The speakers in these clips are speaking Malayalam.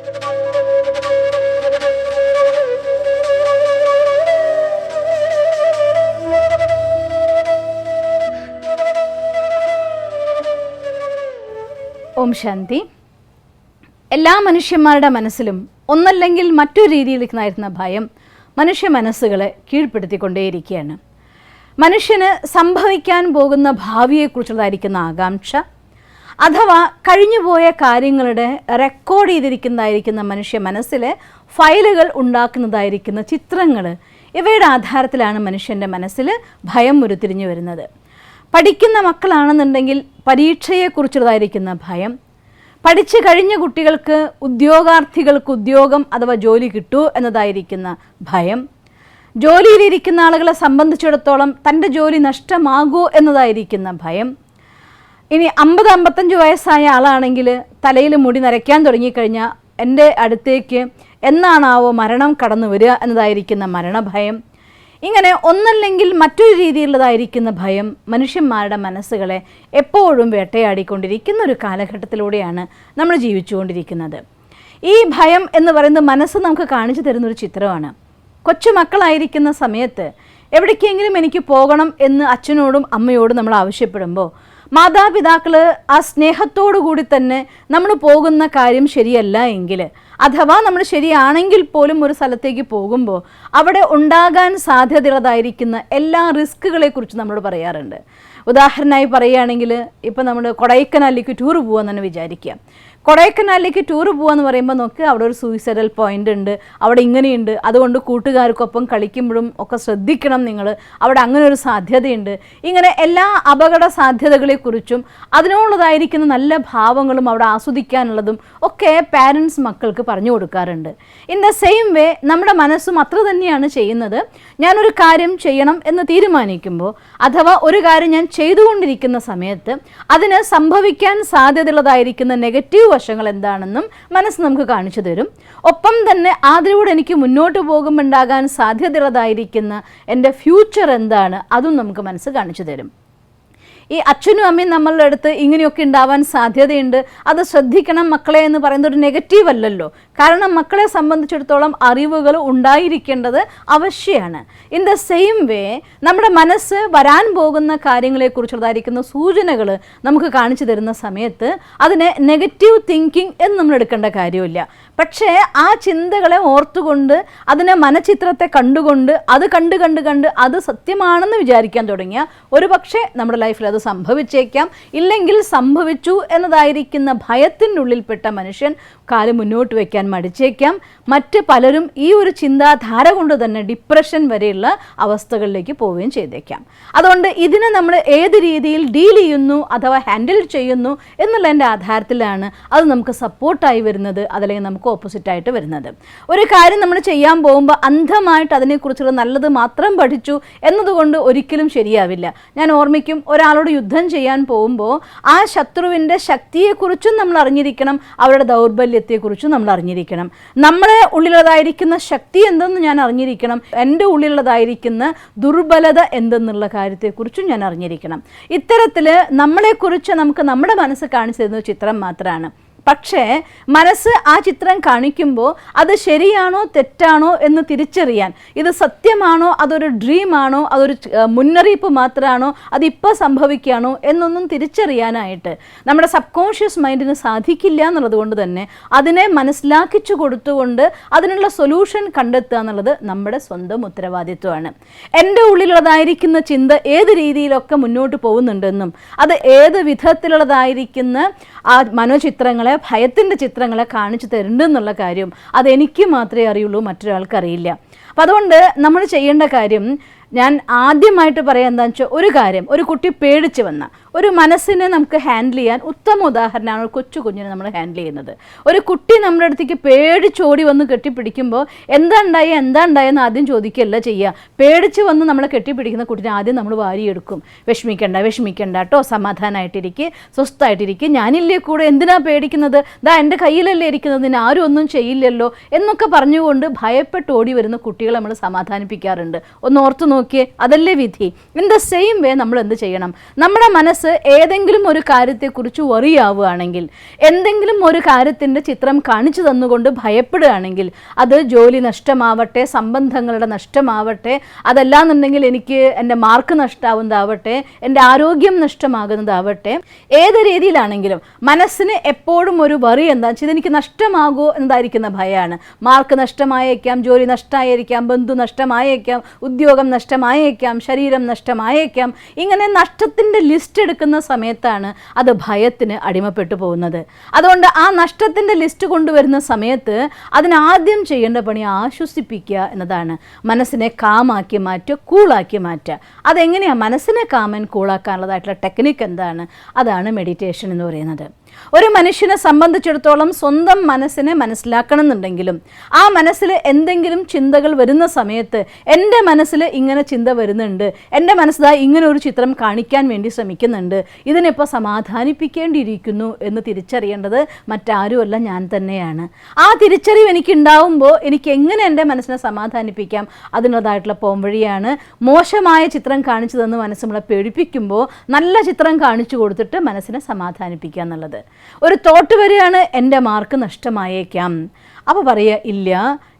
ഓം ശാന്തി. എല്ലാ മനുഷ്യന്മാരുടെ മനസ്സിലും ഒന്നല്ലെങ്കിൽ മറ്റൊരു രീതിയിലേക്കായിരുന്ന ഭയം മനുഷ്യ മനസ്സുകളെ കീഴ്പ്പെടുത്തിക്കൊണ്ടേയിരിക്കുകയാണ്. മനുഷ്യന് സംഭവിക്കാൻ പോകുന്ന ഭാവിയെക്കുറിച്ചുള്ളതായിരിക്കുന്ന ആകാംക്ഷ, അഥവാ കഴിഞ്ഞുപോയ കാര്യങ്ങളുടെ റെക്കോർഡ് ചെയ്തിരിക്കുന്നതായിരിക്കുന്ന മനുഷ്യ മനസ്സിലെ ഫയലുകൾ ഉണ്ടാക്കുന്നതായിരിക്കുന്ന ചിത്രങ്ങൾ, ഇവയുടെ ആധാരത്തിലാണ് മനുഷ്യൻ്റെ മനസ്സിൽ ഭയം ഉരുത്തിരിഞ്ഞു വരുന്നത്. പഠിക്കുന്ന മക്കളാണെന്നുണ്ടെങ്കിൽ പരീക്ഷയെക്കുറിച്ചുള്ളതായിരിക്കുന്ന ഭയം, പഠിച്ചു കഴിഞ്ഞ കുട്ടികൾക്ക് ഉദ്യോഗാർത്ഥികൾക്ക് ഉദ്യോഗം അഥവാ ജോലി കിട്ടുമോ എന്നതായിരിക്കുന്ന ഭയം, ജോലിയിലിരിക്കുന്ന ആളുകളെ സംബന്ധിച്ചിടത്തോളം തൻ്റെ ജോലി നഷ്ടമാകുമോ എന്നതായിരിക്കുന്ന ഭയം. ഇനി 50-55 വയസ്സായ ആളാണെങ്കിൽ തലയിൽ മുടി നരയ്ക്കാൻ തുടങ്ങിക്കഴിഞ്ഞാൽ എൻ്റെ അടുത്തേക്ക് എന്നാണാവോ മരണം കടന്നു വരിക എന്നതായിരിക്കുന്ന മരണഭയം. ഇങ്ങനെ ഒന്നല്ലെങ്കിൽ മറ്റൊരു രീതിയിലുള്ളതായിരിക്കുന്ന ഭയം മനുഷ്യന്മാരുടെ മനസ്സുകളെ എപ്പോഴും വേട്ടയാടിക്കൊണ്ടിരിക്കുന്ന ഒരു കാലഘട്ടത്തിലൂടെയാണ് നമ്മൾ ജീവിച്ചുകൊണ്ടിരിക്കുന്നത്. ഈ ഭയം എന്ന് പറയുന്നത് മനസ്സ് നമുക്ക് കാണിച്ചു തരുന്നൊരു ചിത്രമാണ്. കൊച്ചുമക്കളായിരിക്കുന്ന സമയത്ത് എവിടേക്കെങ്കിലും എനിക്ക് പോകണം എന്ന് അച്ഛനോടും അമ്മയോടും നമ്മൾ ആവശ്യപ്പെടുമ്പോൾ മാതാപിതാക്കൾ ആ സ്നേഹത്തോടു കൂടി തന്നെ നമ്മൾ പോകുന്ന കാര്യം ശരിയല്ല എങ്കിൽ, അഥവാ നമ്മൾ ശരിയാണെങ്കിൽ പോലും ഒരു സ്ഥലത്തേക്ക് പോകുമ്പോൾ അവിടെ ഉണ്ടാകാൻ സാധ്യതയുള്ളതായിരിക്കുന്ന എല്ലാ റിസ്കുകളെക്കുറിച്ച് നമ്മളോട് പറയാറുണ്ട്. ഉദാഹരണമായി പറയുകയാണെങ്കിൽ ഇപ്പോൾ നമ്മൾ കൊടൈക്കനാലിലേക്ക് ടൂർ പോകാമെന്ന് തന്നെ വിചാരിക്കുക. കൊടൈക്കനാലിലേക്ക് ടൂർ പോകാമെന്ന് പറയുമ്പോൾ നോക്ക്, അവിടെ ഒരു സൂയിസൈഡൽ പോയിൻ്റ് ഉണ്ട്, അവിടെ ഇങ്ങനെയുണ്ട്, അതുകൊണ്ട് കൂട്ടുകാർക്കൊപ്പം കളിക്കുമ്പോഴും ഒക്കെ ശ്രദ്ധിക്കണം നിങ്ങൾ, അവിടെ അങ്ങനെ ഒരു സാധ്യതയുണ്ട്. ഇങ്ങനെ എല്ലാ അപകട സാധ്യതകളെക്കുറിച്ചും അതിനോടുള്ളതായിരിക്കുന്ന നല്ല ഭാവങ്ങളും അവിടെ ആസ്വദിക്കാനുള്ളതും ഒക്കെ പാരൻസ് മക്കൾക്ക് പറഞ്ഞു കൊടുക്കാറുണ്ട്. ഇൻ ദ സെയിം വേ നമ്മുടെ മനസ്സും അത്ര തന്നെയാണ് ചെയ്യുന്നത്. ഞാനൊരു കാര്യം ചെയ്യണം എന്ന് തീരുമാനിക്കുമ്പോൾ, അഥവാ ഒരു കാര്യം ഞാൻ ചെയ്തുകൊണ്ടിരിക്കുന്ന സമയത്ത് അതിന് സംഭവിക്കാൻ സാധ്യതയുള്ളതായിരിക്കുന്ന നെഗറ്റീവ് വശങ്ങൾ എന്താണെന്നും മനസ്സ് നമുക്ക് കാണിച്ചു തരും. ഒപ്പം തന്നെ അതിലൂടെ എനിക്ക് മുന്നോട്ട് പോകുമ്പോണ്ടാകാൻ സാധ്യതയുള്ളതായിരിക്കുന്ന എൻ്റെ ഫ്യൂച്ചർ എന്താണ് അതും നമുക്ക് മനസ്സ് കാണിച്ചു തരും. ഈ അച്ഛനും അമ്മയും നമ്മളുടെ അടുത്ത് ഇങ്ങനെയൊക്കെ ഉണ്ടാവാൻ സാധ്യതയുണ്ട്, അത് ശ്രദ്ധിക്കണം മക്കളെ എന്ന് പറയുന്നത് ഒരു നെഗറ്റീവ് അല്ലല്ലോ. കാരണം മക്കളെ സംബന്ധിച്ചിടത്തോളം അറിവുകൾ ഉണ്ടായിരിക്കേണ്ടത് ആവശ്യമാണ്. ഇൻ ദ സെയിം വേ നമ്മുടെ മനസ്സ് വരാൻ പോകുന്ന കാര്യങ്ങളെക്കുറിച്ചുള്ളതായിരിക്കുന്ന സൂചനകൾ നമുക്ക് കാണിച്ചു തരുന്ന സമയത്ത് അതിനെ നെഗറ്റീവ് തിങ്കിങ് എന്ന് നമ്മൾ എടുക്കേണ്ട കാര്യമില്ല. പക്ഷേ ആ ചിന്തകളെ ഓർത്തുകൊണ്ട് അതിനെ മനഃചിത്രത്തെ കണ്ടുകൊണ്ട് അത് കണ്ട് അത് സത്യമാണെന്ന് വിചാരിക്കാൻ തുടങ്ങിയാൽ ഒരു പക്ഷേ നമ്മുടെ ലൈഫിൽ അത് സംഭവിച്ചേക്കാം. ഇല്ലെങ്കിൽ സംഭവിച്ചു എന്നതായിരിക്കുന്ന ഭയത്തിൻ്റെ ഉള്ളിൽപ്പെട്ട മനുഷ്യൻ കാലം മുന്നോട്ട് വയ്ക്കാൻ മടിച്ചേക്കാം. മറ്റ് പലരും ഈ ഒരു ചിന്താധാര കൊണ്ട് തന്നെ ഡിപ്രഷൻ വരെയുള്ള അവസ്ഥകളിലേക്ക് പോവുകയും ചെയ്തേക്കാം. അതുകൊണ്ട് ഇതിനെ നമ്മൾ ഏത് രീതിയിൽ ഡീൽ ചെയ്യുന്നു അഥവാ ഹാൻഡിൽ ചെയ്യുന്നു എന്നുള്ളതിൻ്റെ ആധാരത്തിലാണ് അത് നമുക്ക് സപ്പോർട്ടായി വരുന്നത്, അതല്ലെങ്കിൽ നമുക്ക് ഓപ്പോസിറ്റായിട്ട് വരുന്നത്. ഒരു കാര്യം നമ്മൾ ചെയ്യാൻ പോകുമ്പോൾ അന്ധമായിട്ട് അതിനെക്കുറിച്ചുള്ള നല്ലത് മാത്രം പഠിച്ചു എന്നതുകൊണ്ട് ഒരിക്കലും ശരിയാവില്ല. ഞാൻ ഓർമ്മിക്കും, ഒരാളോട് യുദ്ധം ചെയ്യാൻ പോകുമ്പോൾ ആ ശത്രുവിൻ്റെ ശക്തിയെക്കുറിച്ചും നമ്മൾ അറിഞ്ഞിരിക്കണം, അവരുടെ ദൗർബല്യത്തെക്കുറിച്ചും നമ്മൾ അറിഞ്ഞിരിക്കണം. നമ്മളെ ഉള്ളിലുള്ളതായിരിക്കുന്ന ശക്തി എന്തെന്ന് ഞാൻ അറിഞ്ഞിരിക്കണം, എൻ്റെ ഉള്ളിലുള്ളതായിരിക്കുന്ന ദുർബലത എന്തെന്നുള്ള കാര്യത്തെക്കുറിച്ചും ഞാൻ അറിഞ്ഞിരിക്കണം. ഇത്തരത്തിൽ നമ്മളെക്കുറിച്ച് നമുക്ക് നമ്മുടെ മനസ്സ് കാണിച്ചു തരുന്ന ചിത്രം മാത്രമാണ്. പക്ഷേ മനസ്സ് ആ ചിത്രം കാണിക്കുമ്പോൾ അത് ശരിയാണോ തെറ്റാണോ എന്ന് തിരിച്ചറിയാൻ, ഇത് സത്യമാണോ അതൊരു ഡ്രീമാണോ അതൊരു മുന്നറിയിപ്പ് മാത്രമാണോ അതിപ്പോൾ സംഭവിക്കുകയാണോ എന്നൊന്നും തിരിച്ചറിയാനായിട്ട് നമ്മുടെ സബ് കോൺഷ്യസ് മൈൻഡിന് സാധിക്കില്ല എന്നുള്ളത് കൊണ്ട് തന്നെ അതിനെ മനസ്സിലാക്കിച്ചു കൊടുത്തുകൊണ്ട് അതിനുള്ള സൊല്യൂഷൻ കണ്ടെത്തുക എന്നുള്ളത് നമ്മുടെ സ്വന്തം ഉത്തരവാദിത്വമാണ്. എൻ്റെ ഉള്ളിലുള്ളതായിരിക്കുന്ന ചിന്ത ഏത് രീതിയിലൊക്കെ മുന്നോട്ട് പോകുന്നുണ്ടെന്നും അത് ഏത് വിധത്തിലുള്ളതായിരിക്കുന്ന ആ മനോചിത്രങ്ങളെ ഭയത്തിൻ്റെ ചിത്രങ്ങളെ കാണിച്ചു തരുന്നുണ്ടെന്നുള്ള കാര്യം അതെനിക്ക് മാത്രമേ അറിയുള്ളൂ, മറ്റൊരാൾക്ക് അറിയില്ല. അപ്പം അതുകൊണ്ട് നമ്മൾ ചെയ്യേണ്ട കാര്യം, ഞാൻ ആദ്യമായിട്ട് പറയാം എന്താണെന്ന് വെച്ചാൽ, ഒരു കാര്യം, ഒരു കുട്ടി പേടിച്ച് വന്ന ഒരു മനസ്സിനെ നമുക്ക് ഹാൻഡിൽ ചെയ്യാൻ ഉത്തമ ഉദാഹരണമാണ് ഒരു കൊച്ചു കുഞ്ഞിനെ നമ്മൾ ഹാൻഡിൽ ചെയ്യുന്നത്. ഒരു കുട്ടി നമ്മുടെ അടുത്തേക്ക് പേടിച്ചോടി വന്ന് കെട്ടിപ്പിടിക്കുമ്പോൾ എന്താ ഉണ്ടായെന്ന് ആദ്യം ചോദിക്കുകയല്ല ചെയ്യുക. പേടിച്ച് വന്ന് നമ്മളെ കെട്ടിപ്പിടിക്കുന്ന കുട്ടീനെ ആദ്യം നമ്മൾ വാരിയെടുക്കും. വിഷമിക്കണ്ട കേട്ടോ, സമാധാനമായിട്ടിരിക്കുക, സ്വസ്ഥമായിട്ടിരിക്കുക, ഞാനില്ലേ കൂടെ, എന്തിനാ പേടിക്കുന്നത്, എൻ്റെ കയ്യിലല്ലേ ഇരിക്കുന്നത്, ഇതിന് ആരും ഒന്നും ചെയ്യില്ലല്ലോ എന്നൊക്കെ പറഞ്ഞുകൊണ്ട് ഭയപ്പെട്ട് ഓടി വരുന്ന കുട്ടികളെ നമ്മൾ സമാധാനിപ്പിക്കാറുണ്ട്. ഒന്ന് ഓർത്തു നോക്കി. നോക്കിയേ, അതല്ലേ വിധി. ഇൻ ദ സെയിം വേ നമ്മൾ എന്ത് ചെയ്യണം? നമ്മുടെ മനസ്സ് ഏതെങ്കിലും ഒരു കാര്യത്തെക്കുറിച്ച് വറിയാവുകയാണെങ്കിൽ, എന്തെങ്കിലും ഒരു കാര്യത്തിൻ്റെ ചിത്രം കാണിച്ചു തന്നുകൊണ്ട് ഭയപ്പെടുകയാണെങ്കിൽ, അത് ജോലി നഷ്ടമാവട്ടെ, സംബന്ധങ്ങളുടെ നഷ്ടമാവട്ടെ, അതല്ലാന്നുണ്ടെങ്കിൽ എനിക്ക് എൻ്റെ മാർക്ക് നഷ്ടമാവുന്നതാവട്ടെ, എൻ്റെ ആരോഗ്യം നഷ്ടമാകുന്നതാവട്ടെ, ഏത് രീതിയിലാണെങ്കിലും മനസ്സിന് എപ്പോഴും ഒരു വറി എന്താ വെച്ചാൽ ഇതെനിക്ക് നഷ്ടമാകുമോ എന്നതായിരിക്കുന്ന ഭയമാണ്. മാർക്ക് നഷ്ടമായേക്കാം, ജോലി നഷ്ടമായിരിക്കാം, ബന്ധു നഷ്ടമായേക്കാം, ഉദ്യോഗം നഷ്ടമായേക്കാം, ശരീരം നഷ്ടമായേക്കാം. ഇങ്ങനെ നഷ്ടത്തിൻ്റെ ലിസ്റ്റ് എടുക്കുന്ന സമയത്താണ് അത് ഭയത്തിന് അടിമപ്പെട്ടു പോകുന്നത്. അതുകൊണ്ട് ആ നഷ്ടത്തിൻ്റെ ലിസ്റ്റ് കൊണ്ടുവരുന്ന സമയത്ത് അതിനാദ്യം ചെയ്യേണ്ട പണി ആശ്വസിപ്പിക്കുക എന്നതാണ്. മനസ്സിനെ കാമാക്കി മാറ്റുക, കൂളാക്കി മാറ്റുക. അതെങ്ങനെയാണ് മനസ്സിനെ കാമൻ കൂളാക്കാനുള്ളതായിട്ടുള്ള ടെക്നിക്ക് എന്താണ്? അതാണ് മെഡിറ്റേഷൻ എന്ന് പറയുന്നത്. ഒരു മനുഷ്യനെ സംബന്ധിച്ചിടത്തോളം സ്വന്തം മനസ്സിനെ മനസ്സിലാക്കണം എന്നുണ്ടെങ്കിലും ആ മനസ്സിൽ എന്തെങ്കിലും ചിന്തകൾ വരുന്ന സമയത്ത് എൻ്റെ മനസ്സിൽ ഇങ്ങനെ ചിന്ത വരുന്നുണ്ട്, എൻ്റെ മനസ്സിലാ ഇങ്ങനെ ഒരു ചിത്രം കാണിക്കാൻ വേണ്ടി ശ്രമിക്കുന്നുണ്ട്, ഇതിനിപ്പോൾ സമാധാനിപ്പിക്കേണ്ടിയിരിക്കുന്നു എന്ന് തിരിച്ചറിയേണ്ടത് മറ്റാരുമല്ല, ഞാൻ തന്നെയാണ്. ആ തിരിച്ചറിവ് എനിക്കുണ്ടാവുമ്പോൾ എനിക്ക് എങ്ങനെ എൻ്റെ മനസ്സിനെ സമാധാനിപ്പിക്കാം? അതിനുള്ളതായിട്ടുള്ള പോംവഴിയാണ് മോശമായ ചിത്രം കാണിച്ചു തന്ന് മനസ്സ് നമ്മളെ പേടിപ്പിക്കുമ്പോൾ നല്ല ചിത്രം കാണിച്ചു കൊടുത്തിട്ട് മനസ്സിനെ സമാധാനിപ്പിക്കുക എന്നുള്ളത്. ഒരു തോട്ട് വരികയാണ്, എൻ്റെ മാർക്ക് നഷ്ടമായേക്കാം. അപ്പോൾ പറയുക, ഇല്ല,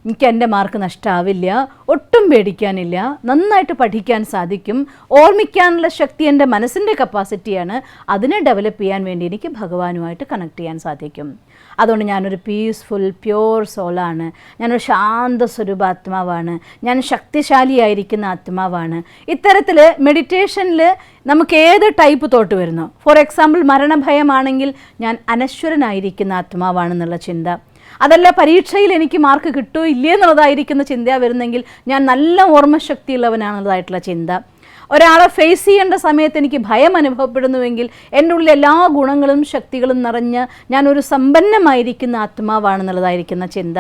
എനിക്ക് എൻ്റെ മാർക്ക് നഷ്ടമാവില്ല, ഒട്ടും പേടിക്കാനില്ല, നന്നായിട്ട് പഠിക്കാൻ സാധിക്കും, ഓർമ്മിക്കാനുള്ള ശക്തി എൻ്റെ മനസ്സിൻ്റെ കപ്പാസിറ്റിയാണ്, അതിനെ ഡെവലപ്പ് ചെയ്യാൻ വേണ്ടി എനിക്ക് ഭഗവാനുമായിട്ട് കണക്ട് ചെയ്യാൻ സാധിക്കും. അതുകൊണ്ട് ഞാനൊരു പീസ്ഫുൾ പ്യുവർ സോളാണ്, ഞാനൊരു ശാന്ത സ്വരൂപാത്മാവാണ്, ഞാൻ ശക്തിശാലിയായിരിക്കുന്ന ആത്മാവാണ്. ഇത്തരത്തിൽ മെഡിറ്റേഷനിൽ നമുക്ക് ഏത് ടൈപ്പ് തോട്ട് വരുന്നു, ഫോർ എക്സാമ്പിൾ മരണഭയമാണെങ്കിൽ ഞാൻ അനശ്വരനായിരിക്കുന്ന ആത്മാവാണെന്നുള്ള ചിന്ത, അതല്ല പരീക്ഷയിൽ എനിക്ക് മാർക്ക് കിട്ടുമോ ഇല്ലേ എന്നുള്ളതായിരിക്കുന്ന ചിന്ത വരുന്നെങ്കിൽ ഞാൻ നല്ല ഓർമ്മശക്തിയുള്ളവനാണെന്നതായിട്ടുള്ള ചിന്ത, ഒരാളെ ഫേസ് ചെയ്യേണ്ട സമയത്ത് എനിക്ക് ഭയം അനുഭവപ്പെടുന്നുവെങ്കിൽ എൻ്റെ ഉള്ളിൽ എല്ലാ ഗുണങ്ങളും ശക്തികളും നിറഞ്ഞ് ഞാനൊരു സമ്പന്നമായിരിക്കുന്ന ആത്മാവാണെന്നുള്ളതായിരിക്കുന്ന ചിന്ത,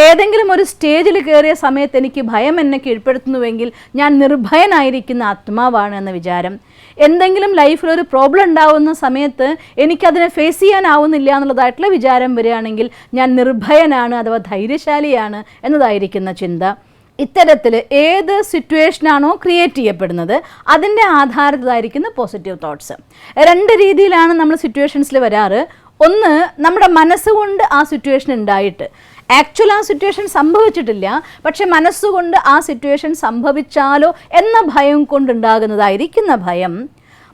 ഏതെങ്കിലും ഒരു സ്റ്റേജിൽ കയറിയ സമയത്ത് എനിക്ക് ഭയം എന്നെ കീഴ്പ്പെടുത്തുന്നുവെങ്കിൽ ഞാൻ നിർഭയനായിരിക്കുന്ന ആത്മാവാണ് എന്ന വിചാരം, എന്തെങ്കിലും ലൈഫിലൊരു പ്രോബ്ലം ഉണ്ടാവുന്ന സമയത്ത് എനിക്കതിനെ ഫേസ് ചെയ്യാനാവുന്നില്ല എന്നുള്ളതായിട്ടുള്ള വിചാരം വരികയാണെങ്കിൽ ഞാൻ നിർഭയനാണ് അഥവാ ധൈര്യശാലിയാണ് എന്നതായിരിക്കുന്ന ചിന്ത. ഇത്തരത്തിൽ ഏത് സിറ്റുവേഷനാണോ ക്രിയേറ്റ് ചെയ്യപ്പെടുന്നത് അതിൻ്റെ ആധാരത്തിലായിരിക്കുന്ന പോസിറ്റീവ് തോട്ട്സ്. രണ്ട് രീതിയിലാണ് നമ്മൾ സിറ്റുവേഷൻസിൽ വരാറ്. ഒന്ന്, നമ്മുടെ മനസ്സുകൊണ്ട് ആ സിറ്റുവേഷൻ ഉണ്ടായിട്ട് ആക്ച്വൽ ആ സിറ്റുവേഷൻ സംഭവിച്ചിട്ടില്ല, പക്ഷെ മനസ്സുകൊണ്ട് ആ സിറ്റുവേഷൻ സംഭവിച്ചാലോ എന്ന ഭയം കൊണ്ടുണ്ടാകുന്നതായിരിക്കുന്ന ഭയം.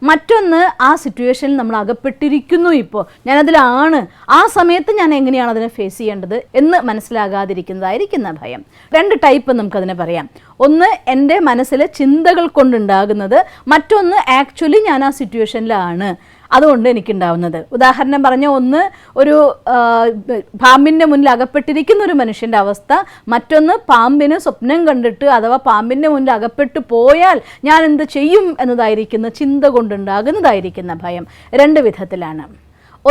മറ്റൊന്ന്, ആ സിറ്റുവേഷനിൽ നമ്മൾ അകപ്പെട്ടിരിക്കുന്നു, ഇപ്പോൾ ഞാനതിലാണ്, ആ സമയത്ത് ഞാൻ എങ്ങനെയാണ് അതിനെ ഫേസ് ചെയ്യേണ്ടത് എന്ന് മനസ്സിലാകാതിരിക്കുന്നതായിരിക്കുന്ന ഭയം. രണ്ട് ടൈപ്പ് നമുക്കതിനെ പറയാം. ഒന്ന് എൻ്റെ മനസ്സിലെ ചിന്തകൾ കൊണ്ടുണ്ടാകുന്നത്, മറ്റൊന്ന് ആക്ച്വലി ഞാൻ ആ സിറ്റുവേഷനിലാണ് അതുകൊണ്ട് എനിക്കുണ്ടാവുന്നത്. ഉദാഹരണം പറഞ്ഞ, ഒന്ന് ഒരു പാമ്പിൻ്റെ മുന്നിൽ അകപ്പെട്ടിരിക്കുന്ന ഒരു മനുഷ്യൻ്റെ അവസ്ഥ, മറ്റൊന്ന് പാമ്പിന് സ്വപ്നം കണ്ടിട്ട് അഥവാ പാമ്പിൻ്റെ മുന്നിൽ അകപ്പെട്ടു പോയാൽ ഞാൻ എന്ത് ചെയ്യും എന്നതായിരിക്കുന്ന ചിന്ത കൊണ്ടുണ്ടാകുന്നതായിരിക്കുന്ന ഭയം. രണ്ട് വിധത്തിലാണ്.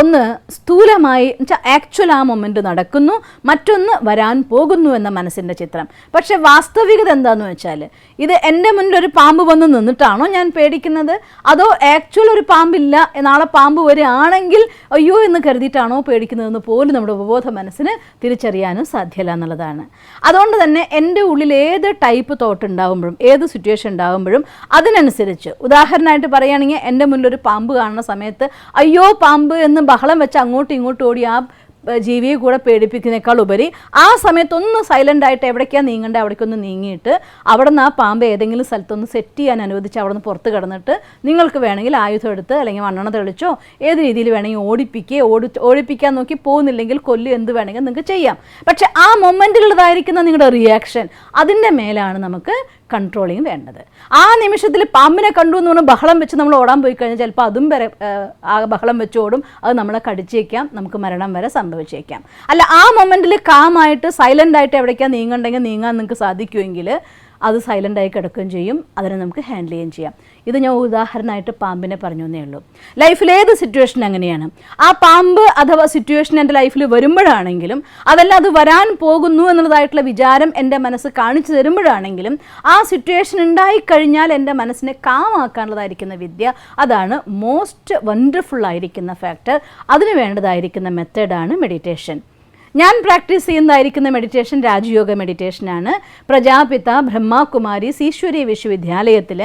ഒന്ന് സ്ഥൂലമായി ആക്ച്വൽ ആ മൊമെൻ്റ് നടക്കുന്നു, മറ്റൊന്ന് വരാൻ പോകുന്നു എന്ന മനസ്സിൻ്റെ ചിത്രം. പക്ഷെ വാസ്തവികത എന്താണെന്ന് വെച്ചാൽ, ഇത് എൻ്റെ മുന്നിൽ ഒരു പാമ്പ് വന്ന് നിന്നിട്ടാണോ ഞാൻ പേടിക്കുന്നത്, അതോ ആക്ച്വൽ ഒരു പാമ്പില്ല, നാളെ പാമ്പ് വരികയാണെങ്കിൽ അയ്യോ എന്ന് കരുതിയിട്ടാണോ പേടിക്കുന്നതെന്ന് പോലും നമ്മുടെ ഉപബോധ മനസ്സിന് തിരിച്ചറിയാനും സാധ്യമല്ല എന്നുള്ളതാണ്. അതുകൊണ്ട് തന്നെ എൻ്റെ ഉള്ളിൽ ഏത് ടൈപ്പ് തോട്ട് ഉണ്ടാകുമ്പോഴും ഏത് സിറ്റുവേഷൻ ഉണ്ടാകുമ്പോഴും അതിനനുസരിച്ച്, ഉദാഹരണമായിട്ട് പറയുകയാണെങ്കിൽ എൻ്റെ മുന്നിലൊരു പാമ്പ് കാണുന്ന സമയത്ത് അയ്യോ പാമ്പ് എന്ന് ബഹളം വെച്ച് അങ്ങോട്ടും ഇങ്ങോട്ടും ഓടി ആ ജീവിയെ കൂടെ പേടിപ്പിക്കുന്നതിനേക്കാൾ ഉപരി ആ സമയത്തൊന്ന് സൈലൻ്റ് ആയിട്ട് എവിടേക്കാണ് നീങ്ങേണ്ടത് അവിടേക്കൊന്ന് നീങ്ങിയിട്ട് അവിടെ നിന്ന് ആ പാമ്പ് ഏതെങ്കിലും സ്ഥലത്തൊന്ന് സെറ്റ് ചെയ്യാൻ അനുവദിച്ച് അവിടെ നിന്ന് പുറത്ത് കിടന്നിട്ട് നിങ്ങൾക്ക് വേണമെങ്കിൽ ആയുധം എടുത്ത് അല്ലെങ്കിൽ മണ്ണെണ്ണ തെളിച്ചോ ഏത് രീതിയിൽ വേണമെങ്കിൽ ഓടിപ്പിക്കാൻ നോക്കി പോകുന്നില്ലെങ്കിൽ കൊല്ലു എന്ത് വേണമെങ്കിൽ നിങ്ങൾക്ക് ചെയ്യാം. പക്ഷെ ആ മൊമെൻറ്റിലുള്ളതായിരിക്കുന്ന നിങ്ങളുടെ റിയാക്ഷൻ, അതിൻ്റെ മേലാണ് നമുക്ക് കൺട്രോളിങ് വേണ്ടത്. ആ നിമിഷത്തിൽ പാമ്പിനെ കണ്ടു എന്ന് പറഞ്ഞാൽ ബഹളം വെച്ച് നമ്മൾ ഓടാൻ പോയി കഴിഞ്ഞാൽ ചിലപ്പോൾ അതും വരെ ആ ബഹളം വെച്ച് ഓടും, അത് നമ്മളെ കടിച്ചേക്കാം, നമുക്ക് മരണം വരെ സംഭവിച്ചേക്കാം. അല്ല, ആ മൊമെൻറ്റിൽ കാമായിട്ട് സൈലൻ്റായിട്ട് എവിടേക്കാണ് നീങ്ങണ്ടെങ്കിൽ നീങ്ങാൻ നിങ്ങൾക്ക് സാധിക്കുമെങ്കിൽ അത് സൈലൻ്റായി കിടക്കുകയും ചെയ്യും, അതിനെ നമുക്ക് ഹാൻഡിൽ ചെയ്യുകയും ചെയ്യാം. ഇത് ഞാൻ ഉദാഹരണമായിട്ട് പാമ്പിനെ പറഞ്ഞു എന്നേ ഉള്ളൂ. ലൈഫിൽ ഏത് സിറ്റുവേഷൻ അങ്ങനെയാണ്. ആ പാമ്പ് അഥവാ സിറ്റുവേഷൻ എൻ്റെ ലൈഫിൽ വരുമ്പോഴാണെങ്കിലും അതല്ല അത് വരാൻ പോകുന്നു എന്നുള്ളതായിട്ടുള്ള വിചാരം എൻ്റെ മനസ്സ് കാണിച്ചു തരുമ്പോഴാണെങ്കിലും ആ സിറ്റുവേഷൻ ഉണ്ടായിക്കഴിഞ്ഞാൽ എൻ്റെ മനസ്സിനെ കാമാക്കാനുള്ളതായിരിക്കുന്ന വിദ്യ, അതാണ് മോസ്റ്റ് വണ്ടർഫുൾ ആയിരിക്കുന്ന ഫാക്ടർ. അതിന് വേണ്ടതായിരിക്കുന്ന മെത്തേഡാണ് മെഡിറ്റേഷൻ. ഞാൻ പ്രാക്ടീസ് ചെയ്യുന്നതായിരിക്കുന്ന മെഡിറ്റേഷൻ രാജയോഗ മെഡിറ്റേഷനാണ്. പ്രജാപിത ബ്രഹ്മകുമാരീസ് ഈശ്വരീയ വിശ്വവിദ്യാലയത്തിൽ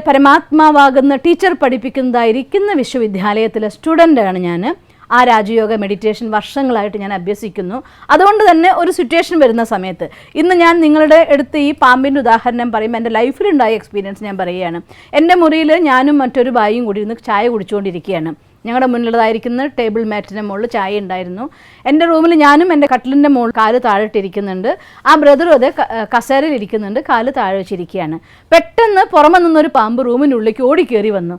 പരമാത്മാവാകുന്ന ടീച്ചർ പഠിപ്പിക്കുന്നതായിരിക്കുന്ന വിശ്വവിദ്യാലയത്തിലെ സ്റ്റുഡൻ്റാണ് ഞാൻ. ആ രാജയോഗ മെഡിറ്റേഷൻ വർഷങ്ങളായിട്ട് ഞാൻ അഭ്യസിക്കുന്നു. അതുകൊണ്ട് തന്നെ ഒരു സിറ്റുവേഷൻ വരുന്ന സമയത്ത്, ഇന്ന് ഞാൻ നിങ്ങളുടെ അടുത്ത് ഈ പാമ്പിൻ്റെ ഉദാഹരണം പറയുമ്പോൾ എൻ്റെ ലൈഫിലുണ്ടായ എക്സ്പീരിയൻസ് ഞാൻ പറയുകയാണ്. എൻ്റെ മുറിയിൽ ഞാനും മറ്റൊരു ഭായിയും കൂടി ഇരുന്ന് ചായ കുടിച്ചുകൊണ്ടിരിക്കുകയാണ്. ഞങ്ങളുടെ മുന്നിലുള്ളതായിരിക്കുന്ന ടേബിൾ മാറ്റിൻ്റെ മുകളിൽ ചായ ഉണ്ടായിരുന്നു. എൻ്റെ റൂമിൽ ഞാനും എൻ്റെ കട്ടിലിൻ്റെ മുകളിൽ കാല് താഴെട്ടിരിക്കുന്നുണ്ട്. ആ ബ്രദറും അതേ കസേരയിൽ ഇരിക്കുന്നുണ്ട്, കാല് താഴെ വെച്ചിരിക്കുകയാണ്. പെട്ടെന്ന് പുറമെ നിന്നൊരു പാമ്പ് റൂമിനുള്ളിലേക്ക് ഓടിക്കേറി വന്നു.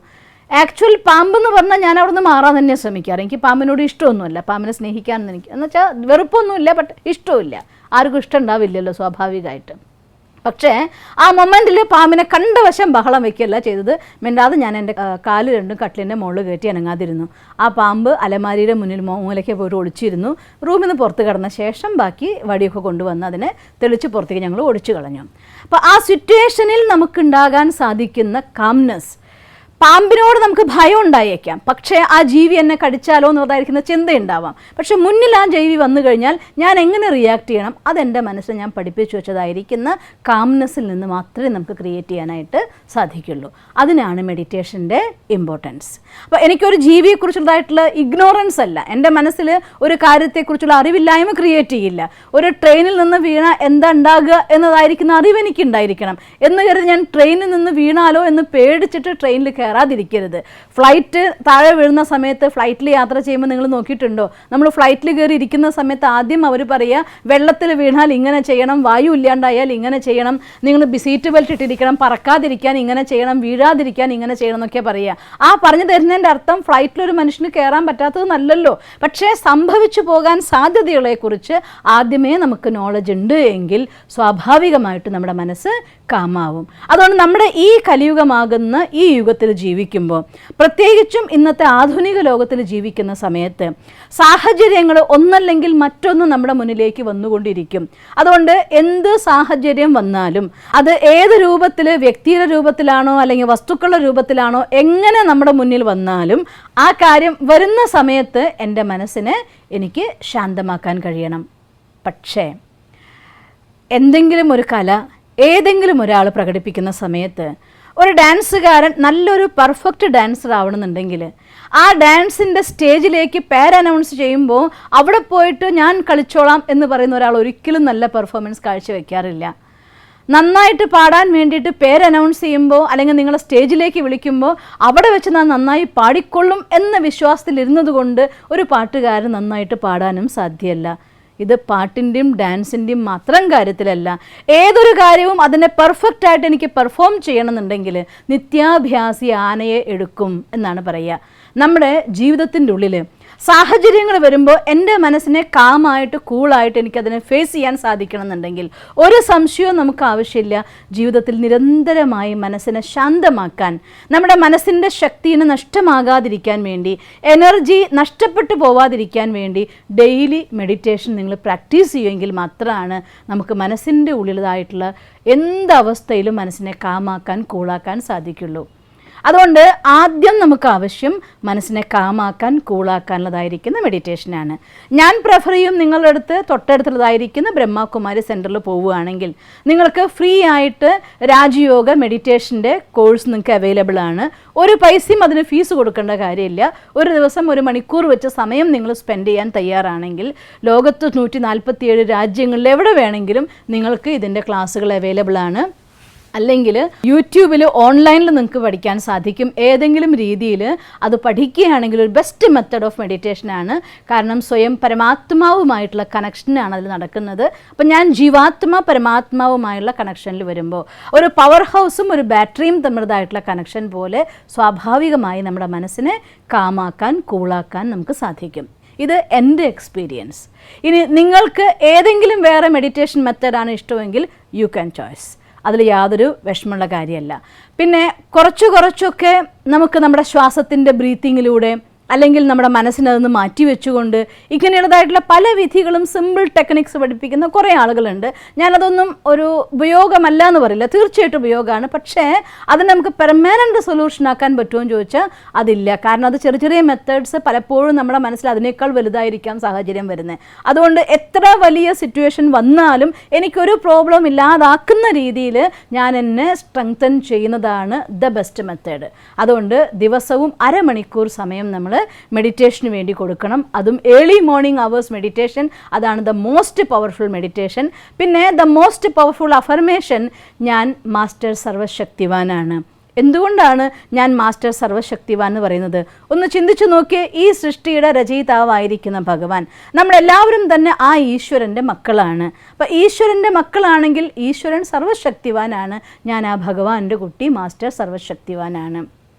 ആക്ച്വൽ പാമ്പെന്ന് പറഞ്ഞാൽ ഞാൻ അവിടെ നിന്ന് മാറാൻ തന്നെ ശ്രമിക്കാറ്. എനിക്ക് പാമ്പിനോട് ഇഷ്ടമൊന്നുമില്ല, പാമ്പിനെ സ്നേഹിക്കാമെന്ന് എനിക്ക് എന്ന് വെച്ചാൽ വെറുപ്പൊന്നുമില്ല, ബട്ട് ഇഷ്ടമില്ല. ആർക്കും ഇഷ്ടം ഉണ്ടാവില്ലല്ലോ സ്വാഭാവികമായിട്ട്. പക്ഷേ ആ മൊമെൻറ്റിൽ പാമ്പിനെ കണ്ട വശം ബഹളം വയ്ക്കുകയല്ല ചെയ്തത്. മിണ്ടാതെ ഞാൻ എൻ്റെ കാല് രണ്ടും കട്ടിലിൻ്റെ മുകളിൽ കയറ്റി അനങ്ങാതിരുന്നു. ആ പാമ്പ് അലമാരിയുടെ മുന്നിൽ മൂലയ്ക്ക് പോയിട്ട് ഒളിച്ചിരുന്നു. റൂമിൽ നിന്ന് പുറത്ത് കടന്ന ശേഷം ബാക്കി വടിയൊക്കെ കൊണ്ടുവന്ന് അതിനെ തെളിച്ച് പുറത്തേക്ക് ഞങ്ങൾ ഒളിച്ചു കളഞ്ഞു. അപ്പോൾ ആ സിറ്റുവേഷനിൽ നമുക്കുണ്ടാകാൻ സാധിക്കുന്ന കാംനെസ്, പാമ്പിനോട് നമുക്ക് ഭയം ഉണ്ടായേക്കാം, പക്ഷേ ആ ജീവി എന്നെ കടിച്ചാലോ എന്നുള്ളതായിരിക്കുന്ന ചിന്തയുണ്ടാവാം. പക്ഷെ മുന്നിൽ ആ ജീവി വന്നു കഴിഞ്ഞാൽ ഞാൻ എങ്ങനെ റിയാക്ട് ചെയ്യണം, അതെൻ്റെ മനസ്സിൽ ഞാൻ പഠിപ്പിച്ചു വെച്ചതായിരിക്കുന്ന കാംനെസ്സിൽ നിന്ന് മാത്രമേ നമുക്ക് ക്രിയേറ്റ് ചെയ്യാനായിട്ട് സാധിക്കുള്ളൂ. അതിനാണ് മെഡിറ്റേഷൻ്റെ ഇമ്പോർട്ടൻസ്. അപ്പോൾ എനിക്കൊരു ജീവിയെക്കുറിച്ചുള്ളതായിട്ടുള്ള ഇഗ്നോറൻസ് അല്ല, എൻ്റെ മനസ്സിൽ ഒരു കാര്യത്തെക്കുറിച്ചുള്ള അറിവില്ലായ്മ ക്രിയേറ്റ് ചെയ്യില്ല. ഒരു ട്രെയിനിൽ നിന്ന് വീണ എന്താ ഉണ്ടാകുക എന്നതായിരിക്കുന്ന അറിവ് എനിക്കുണ്ടായിരിക്കണം എന്ന് കരുതി ഞാൻ ട്രെയിനിൽ നിന്ന് വീണാലോ എന്ന് പേടിച്ചിട്ട് ട്രെയിനിൽ കയറാതിരിക്കരുത്. ഫ്ലൈറ്റ് താഴെ വീഴുന്ന സമയത്ത് ഫ്ലൈറ്റിൽ യാത്ര ചെയ്യുമ്പോൾ നിങ്ങൾ നോക്കിയിട്ടുണ്ടോ, നമ്മൾ ഫ്ലൈറ്റിൽ കയറി ഇരിക്കുന്ന സമയത്ത് ആദ്യം അവർ പറയുക വെള്ളത്തിൽ വീണാൽ ഇങ്ങനെ ചെയ്യണം, വായു ഇല്ലാണ്ടായാൽ ഇങ്ങനെ ചെയ്യണം, നിങ്ങൾ സീറ്റ് ബെൽറ്റ് ഇട്ടിരിക്കണം, പറക്കാതിരിക്കാൻ ഇങ്ങനെ ചെയ്യണം, വീഴാതിരിക്കാൻ ഇങ്ങനെ ചെയ്യണം എന്നൊക്കെ പറയുക. ആ പറഞ്ഞു തരുന്നതിൻ്റെ അർത്ഥം ഫ്ലൈറ്റിലൊരു മനുഷ്യന് കയറാൻ പറ്റാത്തത് നല്ലല്ലോ, പക്ഷേ സംഭവിച്ചു പോകാൻ സാധ്യതകളെക്കുറിച്ച് ആദ്യമേ നമുക്ക് നോളജ് ഉണ്ട് എങ്കിൽ സ്വാഭാവികമായിട്ട് നമ്മുടെ മനസ്സ് കാമാവും. അതുകൊണ്ട് നമ്മുടെ ഈ കലിയുഗമാകുന്ന ഈ യുഗത്തിൽ ജീവിക്കുമ്പോൾ, പ്രത്യേകിച്ചും ഇന്നത്തെ ആധുനിക ലോകത്തിൽ ജീവിക്കുന്ന സമയത്ത് സാഹചര്യങ്ങൾ ഒന്നല്ലെങ്കിൽ മറ്റൊന്ന് നമ്മുടെ മുന്നിലേക്ക് വന്നുകൊണ്ടിരിക്കും. അതുകൊണ്ട് എന്ത് സാഹചര്യം വന്നാലും അത് ഏത് രൂപത്തിൽ, വ്യക്തിയുടെ രൂപത്തിലാണോ അല്ലെങ്കിൽ വസ്തുക്കളുടെ രൂപത്തിലാണോ, എങ്ങനെ നമ്മുടെ മുന്നിൽ വന്നാലും ആ കാര്യം വരുന്ന സമയത്ത് എൻ്റെ മനസ്സിനെ എനിക്ക് ശാന്തമാക്കാൻ കഴിയണം. പക്ഷേ എന്തെങ്കിലും ഒരു കല ഏതെങ്കിലും ഒരാൾ പ്രകടിപ്പിക്കുന്ന സമയത്ത് ഒരു ഡാൻസുകാരൻ നല്ലൊരു പെർഫെക്റ്റ് ഡാൻസർ ആവണമെന്നുണ്ടെങ്കിൽ ആ ഡാൻസിൻ്റെ സ്റ്റേജിലേക്ക് പേര് അനൗൺസ് ചെയ്യുമ്പോൾ അവിടെ പോയിട്ട് ഞാൻ കളിച്ചോളാം എന്ന് പറയുന്ന ഒരാൾ ഒരിക്കലും നല്ല പെർഫോമൻസ് കാഴ്ചവെക്കാറില്ല. നന്നായിട്ട് പാടാൻ വേണ്ടിയിട്ട് പേര് അനൗൺസ് ചെയ്യുമ്പോൾ അല്ലെങ്കിൽ നിങ്ങളെ സ്റ്റേജിലേക്ക് വിളിക്കുമ്പോൾ അവിടെ വെച്ച് ഞാൻ നന്നായി പാടിക്കൊള്ളും എന്ന വിശ്വാസത്തിലിരുന്നത് കൊണ്ട് ഒരു പാട്ടുകാരൻ നന്നായിട്ട് പാടാനും സാധ്യമല്ല. ഇത് പാട്ടിൻ്റെയും ഡാൻസിൻ്റെയും മാത്രം കാര്യത്തിലല്ല, ഏതൊരു കാര്യവും അതിനെ പെർഫെക്റ്റായിട്ട് എനിക്ക് പെർഫോം ചെയ്യണമെന്നുണ്ടെങ്കിൽ നിത്യാഭ്യാസി ആനയെ എടുക്കും എന്നാണ് പറയുക. നമ്മുടെ ജീവിതത്തിൻ്റെ ഉള്ളിൽ സാഹചര്യങ്ങൾ വരുമ്പോൾ എൻ്റെ മനസ്സിനെ കാമായിട്ട് കൂളായിട്ട് എനിക്കതിനെ ഫേസ് ചെയ്യാൻ സാധിക്കണമെന്നുണ്ടെങ്കിൽ ഒരു സംശയവും നമുക്ക് ആവശ്യമില്ല. ജീവിതത്തിൽ നിരന്തരമായി മനസ്സിനെ ശാന്തമാക്കാൻ, നമ്മുടെ മനസ്സിൻ്റെ ശക്തിനെ നഷ്ടമാകാതിരിക്കാൻ വേണ്ടി, എനർജി നഷ്ടപ്പെട്ടു പോവാതിരിക്കാൻ വേണ്ടി ഡെയിലി മെഡിറ്റേഷൻ നിങ്ങൾ പ്രാക്ടീസ് ചെയ്യുമെങ്കിൽ മാത്രമാണ് നമുക്ക് മനസ്സിൻ്റെ ഉള്ളിലായിട്ടുള്ള എന്തവസ്ഥയിലും മനസ്സിനെ കാമാക്കാൻ കൂളാക്കാൻ സാധിക്കുള്ളൂ. അതുകൊണ്ട് ആദ്യം നമുക്ക് ആവശ്യം മനസ്സിനെ കാമാക്കാൻ കൂളാക്കാനുള്ളതായിരിക്കുന്ന മെഡിറ്റേഷനാണ്. ഞാൻ പ്രിഫർ ചെയ്യും നിങ്ങളുടെ അടുത്ത് തൊട്ടടുത്തുള്ളതായിരിക്കുന്ന ബ്രഹ്മകുമാരി സെൻറ്ററിൽ പോവുകയാണെങ്കിൽ നിങ്ങൾക്ക് ഫ്രീ ആയിട്ട് രാജയോഗ മെഡിറ്റേഷൻ്റെ കോഴ്സ് നിങ്ങൾക്ക് അവൈലബിൾ ആണ്. ഒരു പൈസയും അതിന് ഫീസ് കൊടുക്കേണ്ട കാര്യമില്ല. ഒരു ദിവസം 1 മണിക്കൂർ വെച്ച് സമയം നിങ്ങൾ സ്പെൻഡ് ചെയ്യാൻ തയ്യാറാണെങ്കിൽ ലോകത്ത് 147 രാജ്യങ്ങളിൽ എവിടെ വേണമെങ്കിലും നിങ്ങൾക്ക് ഇതിൻ്റെ ക്ലാസ്സുകൾ അവൈലബിൾ ആണ്. അല്ലെങ്കിൽ യൂട്യൂബിൽ ഓൺലൈനിൽ നിങ്ങൾക്ക് പഠിക്കാൻ സാധിക്കും. ഏതെങ്കിലും രീതിയിൽ അത് പഠിക്കുകയാണെങ്കിൽ ഒരു ബെസ്റ്റ് മെത്തഡ് ഓഫ് മെഡിറ്റേഷനാണ്. കാരണം സ്വയം പരമാത്മാവുമായിട്ടുള്ള കണക്ഷനാണ് അതിൽ നടക്കുന്നത്. അപ്പം ഞാൻ ജീവാത്മ പരമാത്മാവുമായുള്ള കണക്ഷനിൽ വരുമ്പോൾ ഒരു പവർ ഹൗസും ഒരു ബാറ്ററിയും തമ്മിലതായിട്ടുള്ള കണക്ഷൻ പോലെ സ്വാഭാവികമായി നമ്മുടെ മനസ്സിനെ കാമാക്കാൻ കൂളാക്കാൻ നമുക്ക് സാധിക്കും. ഇത് എൻ്റെ എക്സ്പീരിയൻസ്. ഇനി നിങ്ങൾക്ക് ഏതെങ്കിലും വേറെ മെഡിറ്റേഷൻ മെത്തഡാണ് ഇഷ്ടമെങ്കിൽ യു ക്യാൻ ചോയ്സ്. അതിൽ യാതൊരു വിഷമമുള്ള കാര്യമല്ല. പിന്നെ കുറച്ചൊക്കെ നമുക്ക് നമ്മുടെ ശ്വാസത്തിൻ്റെ ബ്രീത്തിങ്ങിലൂടെ അല്ലെങ്കിൽ നമ്മുടെ മനസ്സിനതൊന്ന് മാറ്റിവെച്ചുകൊണ്ട് ഇങ്ങനെയുള്ളതായിട്ടുള്ള പല വിധികളും സിമ്പിൾ ടെക്നിക്സ് പഠിപ്പിക്കുന്ന കുറേ ആളുകളുണ്ട്. ഞാനതൊന്നും ഒരു ഉപയോഗമല്ല എന്ന് പറയില്ല, തീർച്ചയായിട്ടും ഉപയോഗമാണ്. പക്ഷേ അത് നമുക്ക് പെർമനൻ്റ് സൊല്യൂഷൻ ആക്കാൻ പറ്റുമോ എന്ന് ചോദിച്ചാൽ അതില്ല. കാരണം അത് ചെറിയ ചെറിയ മെത്തേഡ്സ് പലപ്പോഴും നമ്മുടെ മനസ്സിൽ അതിനേക്കാൾ വലുതായിരിക്കാം സാഹചര്യം വരുന്നത്. അതുകൊണ്ട് എത്ര വലിയ സിറ്റുവേഷൻ വന്നാലും എനിക്കൊരു പ്രോബ്ലം ഇല്ലാതാക്കുന്ന രീതിയിൽ ഞാൻ എന്നെ സ്ട്രെങ്തൻ ചെയ്യുന്നതാണ് ദ ബെസ്റ്റ് മെത്തേഡ്. അതുകൊണ്ട് ദിവസവും അരമണിക്കൂർ സമയം നമ്മൾ മെഡിറ്റേഷന് വേണ്ടി കൊടുക്കണം. അതും ഏർലി മോർണിംഗ് അവേഴ്സ് മെഡിറ്റേഷൻ, അതാണ് ദ മോസ്റ്റ് പവർഫുൾ മെഡിറ്റേഷൻ. പിന്നെ ദ മോസ്റ്റ് പവർഫുൾ അഫർമേഷൻ, ഞാൻ മാസ്റ്റർ സർവശക്തിവാനാണ്. എന്തുകൊണ്ടാണ് ഞാൻ മാസ്റ്റർ സർവശക്തിവാൻ എന്ന് പറയുന്നത്? ഒന്ന് ചിന്തിച്ചു നോക്കിയേ. ഈ സൃഷ്ടിയുടെ രചയിതാവായിരിക്കുന്ന ഭഗവാൻ, നമ്മളെല്ലാവരും തന്നെ ആ ഈശ്വരൻ്റെ മക്കളാണ്. അപ്പം ഈശ്വരൻ്റെ മക്കളാണെങ്കിൽ ഈശ്വരൻ സർവശക്തിവാനാണ്. ഞാൻ ആ ഭഗവാന്റെ കുട്ടി മാസ്റ്റർ സർവശക്തിവാനാണ്.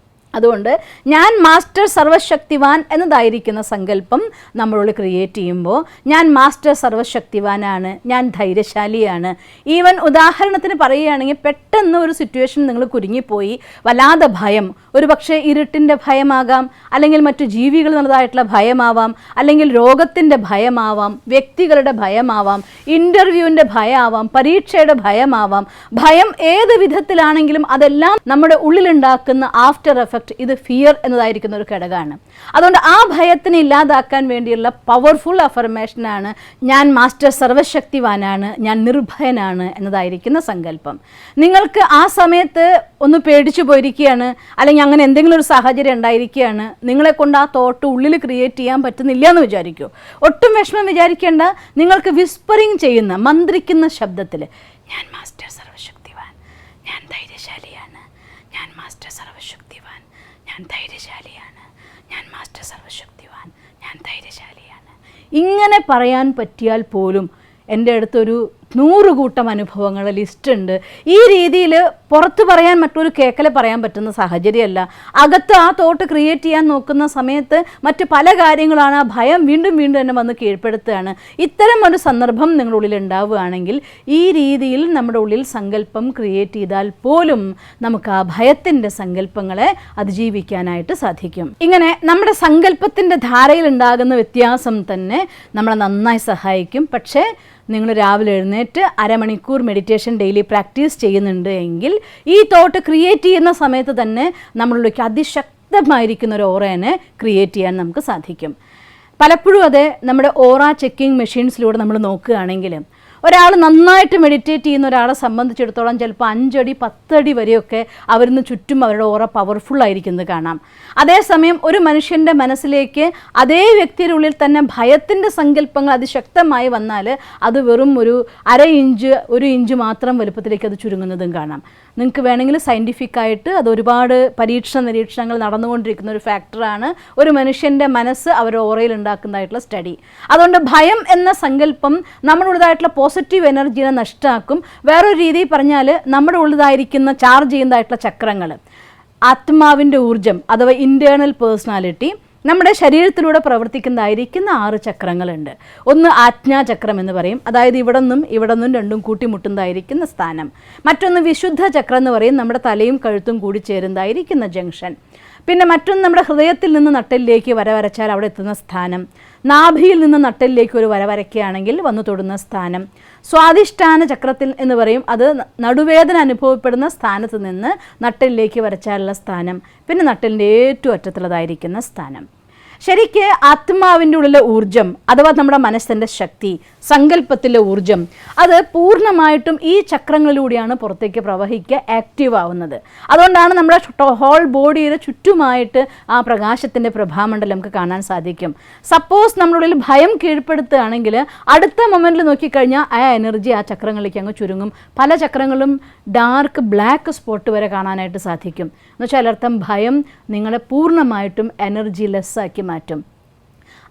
അതുകൊണ്ട് ഞാൻ മാസ്റ്റർ സർവശക്തിവാൻ എന്നതായിരിക്കുന്ന സങ്കല്പം നമ്മളോട് ക്രിയേറ്റ് ചെയ്യുമ്പോൾ, ഞാൻ മാസ്റ്റർ സർവശക്തിവാനാണ്, ഞാൻ ധൈര്യശാലിയാണ്. ഈവൻ ഉദാഹരണത്തിന് പറയുകയാണെങ്കിൽ, പെട്ടെന്ന് ഒരു സിറ്റുവേഷൻ നിങ്ങൾ കുരുങ്ങിപ്പോയി, വല്ലാതെ ഭയം, ഒരു പക്ഷേ ഇരുട്ടിൻ്റെ ഭയമാകാം, അല്ലെങ്കിൽ മറ്റു ജീവികൾ എന്നുള്ളതായിട്ടുള്ള ഭയമാവാം, അല്ലെങ്കിൽ രോഗത്തിൻ്റെ ഭയമാവാം, വ്യക്തികളുടെ ഭയമാവാം, ഇൻ്റർവ്യൂവിൻ്റെ ഭയമാവാം, പരീക്ഷയുടെ ഭയമാവാം. ഭയം ഏത് വിധത്തിലാണെങ്കിലും അതെല്ലാം നമ്മുടെ ഉള്ളിലുണ്ടാക്കുന്ന ആഫ്റ്റർ എഫക്റ്റ്, ഇത് ഫിയർ എന്നതായിരിക്കുന്ന ഒരു ഘടകമാണ്. അതുകൊണ്ട് ആ ഭയത്തിനെ ഇല്ലാതാക്കാൻ വേണ്ടിയുള്ള പവർഫുൾ അഫർമേഷനാണ് ഞാൻ മാസ്റ്റർ സർവശക്തിവാനാണ്, ഞാൻ നിർഭയനാണ് എന്നതായിരിക്കുന്ന സങ്കല്പം. നിങ്ങൾക്ക് ആ സമയത്ത് ഒന്ന് പേടിച്ചു പോയിരിക്കുകയാണ്, അല്ലെങ്കിൽ അങ്ങനെ എന്തെങ്കിലും ഒരു സാഹചര്യം ഉണ്ടായിരിക്കുകയാണ്, നിങ്ങളെ കൊണ്ട് ആ തോട്ട് ഉള്ളിൽ ക്രിയേറ്റ് ചെയ്യാൻ പറ്റുന്നില്ല എന്ന് വിചാരിക്കൂ. ഒട്ടും വിഷമം വിചാരിക്കേണ്ട. നിങ്ങൾക്ക് വിസ്പറിങ് ചെയ്യുന്ന, മന്ത്രിക്കുന്ന ശബ്ദത്തിൽ, ഞാൻ മാസ്റ്റർ സർവശക്തിവാൻ, ഞാൻ ധൈര്യശാലിയാണ്, ഞാൻ മാസ്റ്റർ സർവശക്തിവാൻ, ഞാൻ ധൈര്യശാലിയാണ്, ഞാൻ മാസ്റ്റർ സർവശക്തിവാൻ, ഞാൻ ധൈര്യശാലിയാണ്, ഇങ്ങനെ പറയാൻ പറ്റിയാൽ പോലും എൻ്റെ അടുത്തൊരു 100 കൂട്ടം അനുഭവങ്ങളുടെ ലിസ്റ്റ് ഉണ്ട്. ഈ രീതിയിൽ പുറത്ത് പറയാൻ മറ്റൊരു കേക്കലെ പറയാൻ പറ്റുന്ന സാഹചര്യമല്ല. അകത്ത് ആ തോട്ട് ക്രിയേറ്റ് ചെയ്യാൻ നോക്കുന്ന സമയത്ത് മറ്റ് പല കാര്യങ്ങളാണ് ആ ഭയം വീണ്ടും വീണ്ടും തന്നെ വന്ന് കീഴ്പ്പെടുത്തുകയാണ്. ഇത്തരം ഒരു സന്ദർഭം നിങ്ങളുടെ ഉള്ളിൽ ഉണ്ടാവുകയാണെങ്കിൽ ഈ രീതിയിൽ നമ്മുടെ ഉള്ളിൽ സങ്കല്പം ക്രിയേറ്റ് ചെയ്താൽ പോലും നമുക്ക് ആ ഭയത്തിൻ്റെ സങ്കല്പങ്ങളെ അതിജീവിക്കാനായിട്ട് സാധിക്കും. ഇങ്ങനെ നമ്മുടെ സങ്കല്പത്തിൻ്റെ ധാരയിൽ ഉണ്ടാകുന്ന വ്യത്യാസം തന്നെ നമ്മളെ നന്നായി സഹായിക്കും. പക്ഷേ നിങ്ങൾ രാവിലെ എഴുന്നേറ്റ് അരമണിക്കൂർ മെഡിറ്റേഷൻ ഡെയിലി പ്രാക്ടീസ് ചെയ്യുന്നുണ്ട് എങ്കിൽ ഈ തോട്ട് ക്രിയേറ്റ് ചെയ്യുന്ന സമയത്ത് തന്നെ നമ്മളിലേക്ക് അതിശക്തമായിരിക്കുന്ന ഒരു ഓറയെ ക്രിയേറ്റ് ചെയ്യാൻ നമുക്ക് സാധിക്കും. പലപ്പോഴും അത് നമ്മുടെ ഓറ ചെക്കിംഗ് മെഷീൻസിലൂടെ നമ്മൾ നോക്കുകയാണെങ്കിൽ, ഒരാൾ നന്നായിട്ട് മെഡിറ്റേറ്റ് ചെയ്യുന്ന ഒരാളെ സംബന്ധിച്ചിടത്തോളം ചിലപ്പോൾ 5 അടി 10 അടി വരെയൊക്കെ അവരിന്ന് ചുറ്റും അവരുടെ ഓറ പവർഫുൾ ആയിരിക്കുന്നത് കാണാം. അതേസമയം ഒരു മനുഷ്യൻ്റെ മനസ്സിലേക്ക് അതേ വ്യക്തിയുടെ ഉള്ളിൽ തന്നെ ഭയത്തിൻ്റെ സങ്കല്പങ്ങൾ അതിശക്തമായി വന്നാൽ അത് വെറും ഒരു 1/2 ഇഞ്ച് 1 ഇഞ്ച് മാത്രം വലുപ്പത്തിലേക്ക് അത് ചുരുങ്ങുന്നതും കാണാം. നിങ്ങൾക്ക് വേണമെങ്കിൽ സയൻറ്റിഫിക്കായിട്ട് അത് ഒരുപാട് നിരീക്ഷണങ്ങൾ നടന്നുകൊണ്ടിരിക്കുന്ന ഒരു ഫാക്ടറാണ് ഒരു മനുഷ്യൻ്റെ മനസ്സ് അവരുടെ ഓറയിൽ ഉണ്ടാക്കുന്നതായിട്ടുള്ള സ്റ്റഡി. അതുകൊണ്ട് ഭയം എന്ന സങ്കല്പം നമ്മളുള്ളതായിട്ടുള്ള പോസിറ്റീവ് എനർജിനെ നഷ്ടമാക്കും. വേറൊരു രീതിയിൽ പറഞ്ഞാൽ നമ്മുടെ ഉള്ളതായിരിക്കുന്ന ചാർജ് ചെയ്യുന്നതായിട്ടുള്ള ചക്രങ്ങൾ, ആത്മാവിൻ്റെ ഊർജം അഥവാ ഇൻറ്റേർണൽ പേഴ്സണാലിറ്റി, നമ്മുടെ ശരീരത്തിലൂടെ പ്രവർത്തിക്കുന്നതായിരിക്കുന്ന 6 ചക്രങ്ങളുണ്ട്. ഒന്ന് ആജ്ഞാചക്രം എന്ന് പറയും, അതായത് ഇവിടെ നിന്നും രണ്ടും കൂട്ടിമുട്ടുന്നതായിരിക്കുന്ന സ്ഥാനം. മറ്റൊന്ന് വിശുദ്ധ ചക്രം എന്ന് പറയും, നമ്മുടെ തലയും കഴുത്തും കൂടി ചേരുന്നതായിരിക്കുന്ന ജംഗ്ഷൻ. പിന്നെ മറ്റൊന്ന് നമ്മുടെ ഹൃദയത്തിൽ നിന്ന് നട്ടലിലേക്ക് വരച്ചാൽ അവിടെ എത്തുന്ന സ്ഥാനം. നാഭിയിൽ നിന്ന് നട്ടലിലേക്ക് ഒരു വരയ്ക്കുകയാണെങ്കിൽ വന്നു തൊടുന്ന സ്ഥാനം. സ്വാധിഷ്ഠാന ചക്രത്തിൽ എന്ന് പറയും, അത് നടുവേദന അനുഭവപ്പെടുന്ന സ്ഥാനത്ത് നിന്ന് നട്ടലിലേക്ക് വരച്ചാലുള്ള സ്ഥാനം. പിന്നെ നട്ടലിൻ്റെ ഏറ്റവും അറ്റത്തുള്ളതായിരിക്കുന്ന സ്ഥാനം. ശരിക്ക് ആത്മാവിൻ്റെ ഉള്ളിലെ ഊർജം അഥവാ നമ്മുടെ മനസ്സിൻ്റെ ശക്തി, സങ്കല്പത്തിലെ ഊർജം, അത് പൂർണ്ണമായിട്ടും ഈ ചക്രങ്ങളിലൂടെയാണ് പുറത്തേക്ക് പ്രവഹിക്കുക, ആക്റ്റീവ് ആവുന്നത്. അതുകൊണ്ടാണ് നമ്മുടെ ഹോൾ ബോഡിയുടെ ചുറ്റുമായിട്ട് ആ പ്രകാശത്തിൻ്റെ പ്രഭാമണ്ഡലം നമുക്ക് കാണാൻ സാധിക്കും. സപ്പോസ് നമ്മുടെ ഉള്ളിൽ ഭയം കീഴ്പ്പെടുത്തുകയാണെങ്കിൽ അടുത്ത മൊമെൻറ്റിൽ നോക്കിക്കഴിഞ്ഞാൽ ആ എനർജി ആ ചക്രങ്ങളിലേക്ക് അങ്ങ് ചുരുങ്ങും. പല ചക്രങ്ങളും ഡാർക്ക് ബ്ലാക്ക് സ്പോട്ട് വരെ കാണാനായിട്ട് സാധിക്കും. എന്നുവെച്ചാൽ അർത്ഥം ഭയം നിങ്ങളെ പൂർണ്ണമായിട്ടും എനർജി ലെസ്സാക്കി മാറ്റും.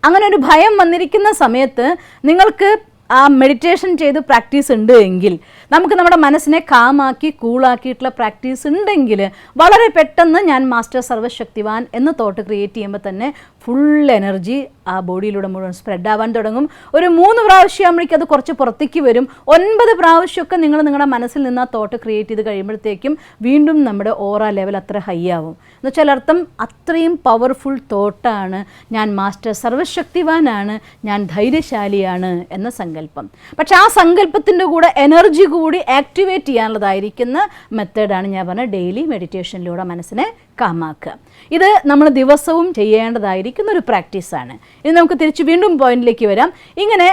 അങ്ങനെ ഒരു ഭയം വന്നിരിക്കുന്ന സമയത്ത് നിങ്ങൾക്ക് ആ മെഡിറ്റേഷൻ ചെയ്ത് പ്രാക്ടീസ് ഉണ്ട് എങ്കിൽ, നമുക്ക് നമ്മുടെ മനസ്സിനെ കാമാക്കി കൂളാക്കിയിട്ടുള്ള പ്രാക്ടീസ് ഉണ്ടെങ്കിൽ വളരെ പെട്ടെന്ന് ഞാൻ മാസ്റ്റർ സർവശക്തിവാൻ എന്ന തോട്ട് ക്രിയേറ്റ് ചെയ്യുമ്പോൾ തന്നെ ഫുൾ എനർജി ആ ബോഡിയിലൂടെ മുഴുവൻ സ്പ്രെഡ് ആവാൻ തുടങ്ങും. ഒരു 3 പ്രാവശ്യമാകുമ്പോഴേക്കും അത് കുറച്ച് പുറത്തേക്ക് വരും. 9 പ്രാവശ്യമൊക്കെ നിങ്ങൾ നിങ്ങളുടെ മനസ്സിൽ നിന്ന് ആ തോട്ട് ക്രിയേറ്റ് ചെയ്ത് കഴിയുമ്പോഴത്തേക്കും വീണ്ടും നമ്മുടെ ഓറ ലെവൽ അത്ര ഹൈ ആവും. എന്ന് വെച്ചാൽ അർത്ഥം അത്രയും പവർഫുൾ തോട്ടാണ് ഞാൻ മാസ്റ്റർ, സർവശക്തിവാനാണ്, ഞാൻ ധൈര്യശാലിയാണ് എന്ന സങ്കല്പം. പക്ഷെ ആ സങ്കല്പത്തിൻ്റെ കൂടെ എനർജി കൂടി ആക്ടിവേറ്റ് ചെയ്യാനുള്ളതായിരിക്കുന്ന മെത്തേഡാണ് ഞാൻ പറഞ്ഞ ഡെയിലി മെഡിറ്റേഷനിലൂടെ മനസ്സിനെ കാമാക്കുക. ഇത് നമ്മൾ ദിവസവും ചെയ്യേണ്ടതായിരിക്കുന്ന ഒരു പ്രാക്ടീസാണ്. ഇനി നമുക്ക് തിരിച്ച് വീണ്ടും പോയിന്റിലേക്ക് വരാം. ഇങ്ങനെ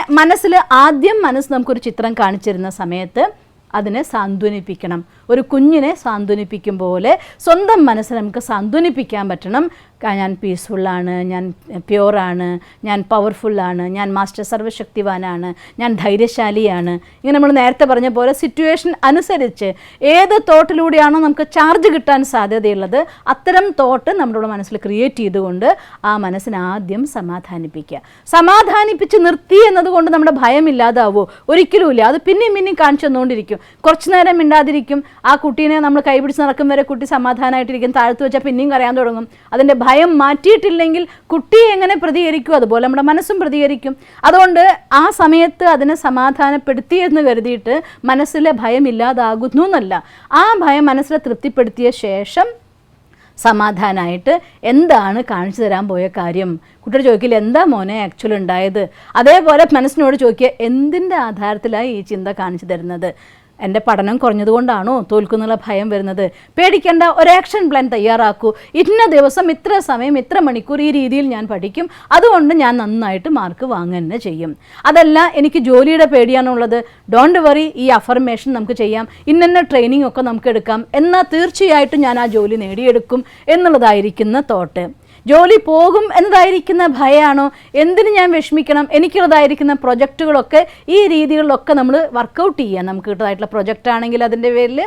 ആദ്യം മനസ്സ് നമുക്കൊരു ചിത്രം കാണിച്ചിരുന്ന സമയത്ത് അതിനെ സാന്ത്വനിപ്പിക്കണം. ഒരു കുഞ്ഞിനെ സാന്ത്വനിപ്പിക്കും പോലെ സ്വന്തം മനസ്സിനെ നമുക്ക് സാന്ത്വനിപ്പിക്കാൻ പറ്റണം. ഞാൻ പീസ്ഫുള്ളാണ്, ഞാൻ പ്യുവറാണ്, ഞാൻ പവർഫുള്ളാണ്, ഞാൻ മാസ്റ്റർ സർവശക്തിവാനാണ്, ഞാൻ ധൈര്യശാലിയാണ്. ഇങ്ങനെ നമ്മൾ നേരത്തെ പറഞ്ഞ പോലെ സിറ്റുവേഷൻ അനുസരിച്ച് ഏത് തോട്ടിലൂടെയാണോ നമുക്ക് ചാർജ് കിട്ടാൻ സാധ്യതയുള്ളത് അത്തരം തോട്ട് നമ്മുടെ മനസ്സിൽ ക്രിയേറ്റ് ചെയ്തുകൊണ്ട് ആ മനസ്സിനെ ആദ്യം സമാധാനിപ്പിച്ച് നിർത്തി എന്നതുകൊണ്ട് നമ്മുടെ ഭയം ഇല്ലാതാവോ? ഒരിക്കലുമില്ല. അത് പിന്നെയും കാണിച്ചു തന്നുകൊണ്ടിരിക്കും. കുറച്ചു നേരം മിണ്ടാതിരിക്കും. ആ കുട്ടീനെ നമ്മൾ കൈപിടിച്ച് നടക്കും വരെ കുട്ടി സമാധാനമായിട്ടിരിക്കും. താഴ്ത്തു വെച്ചാൽ പിന്നെയും കരയാൻ തുടങ്ങും. അതിൻ്റെ ഭയം മാറ്റിയിട്ടില്ലെങ്കിൽ കുട്ടി എങ്ങനെ പ്രതികരിക്കും അതുപോലെ നമ്മുടെ മനസ്സും പ്രതികരിക്കും. അതുകൊണ്ട് ആ സമയത്ത് അതിനെ സമാധാനപ്പെടുത്തി എന്ന് കരുതിയിട്ട് മനസ്സിലെ ഭയം ഇല്ലാതാകുന്നു എന്നല്ല. ആ ഭയം മനസ്സിനെ തൃപ്തിപ്പെടുത്തിയ ശേഷം സമാധാനമായിട്ട് എന്താണ് കാണിച്ചു തരാൻ പോയ കാര്യം, കുട്ടിയോട് ചോദിക്കില്ല എന്താ മോനെ ആക്ച്വലി ഉണ്ടായത്. അതേപോലെ മനസ്സിനോട് ചോദിക്കുക എന്തിൻ്റെ ആധാരത്തിലായി ഈ ചിന്ത കാണിച്ചു തരുന്നത്. എൻ്റെ പഠനം കുറഞ്ഞതുകൊണ്ടാണോ തോൽക്കുന്നുള്ള ഭയം വരുന്നത്? പേടിക്കേണ്ട, ഒരു ആക്ഷൻ പ്ലാൻ തയ്യാറാക്കൂ. ഇന്ന ദിവസം ഇത്ര സമയം ഇത്ര മണിക്കൂർ ഈ രീതിയിൽ ഞാൻ പഠിക്കും, അതുകൊണ്ട് ഞാൻ നന്നായിട്ട് മാർക്ക് വാങ്ങുക തന്നെ ചെയ്യും. അതല്ല എനിക്ക് ജോലിയുടെ പേടിയാണുള്ളത്, ഡോണ്ട് വറി, ഈ അഫർമേഷൻ നമുക്ക് ചെയ്യാം, ഇന്ന ട്രെയിനിങ് ഒക്കെ നമുക്ക് എടുക്കാം, എന്നാൽ തീർച്ചയായിട്ടും ഞാൻ ആ ജോലി നേടിയെടുക്കും എന്നുള്ളതായിരിക്കുന്ന തോട്ട്. ജോലി പോകും എന്നതായിരിക്കുന്ന ഭയമാണോ? എന്തിന് ഞാൻ വിഷമിക്കണം? എനിക്കുള്ളതായിരിക്കുന്ന പ്രൊജക്റ്റുകളൊക്കെ ഈ രീതികളിലൊക്കെ നമ്മൾ വർക്കൗട്ട് ചെയ്യാം. നമുക്ക് കിട്ടുന്നതായിട്ടുള്ള പ്രൊജക്റ്റ് ആണെങ്കിൽ അതിൻ്റെ പേരിൽ,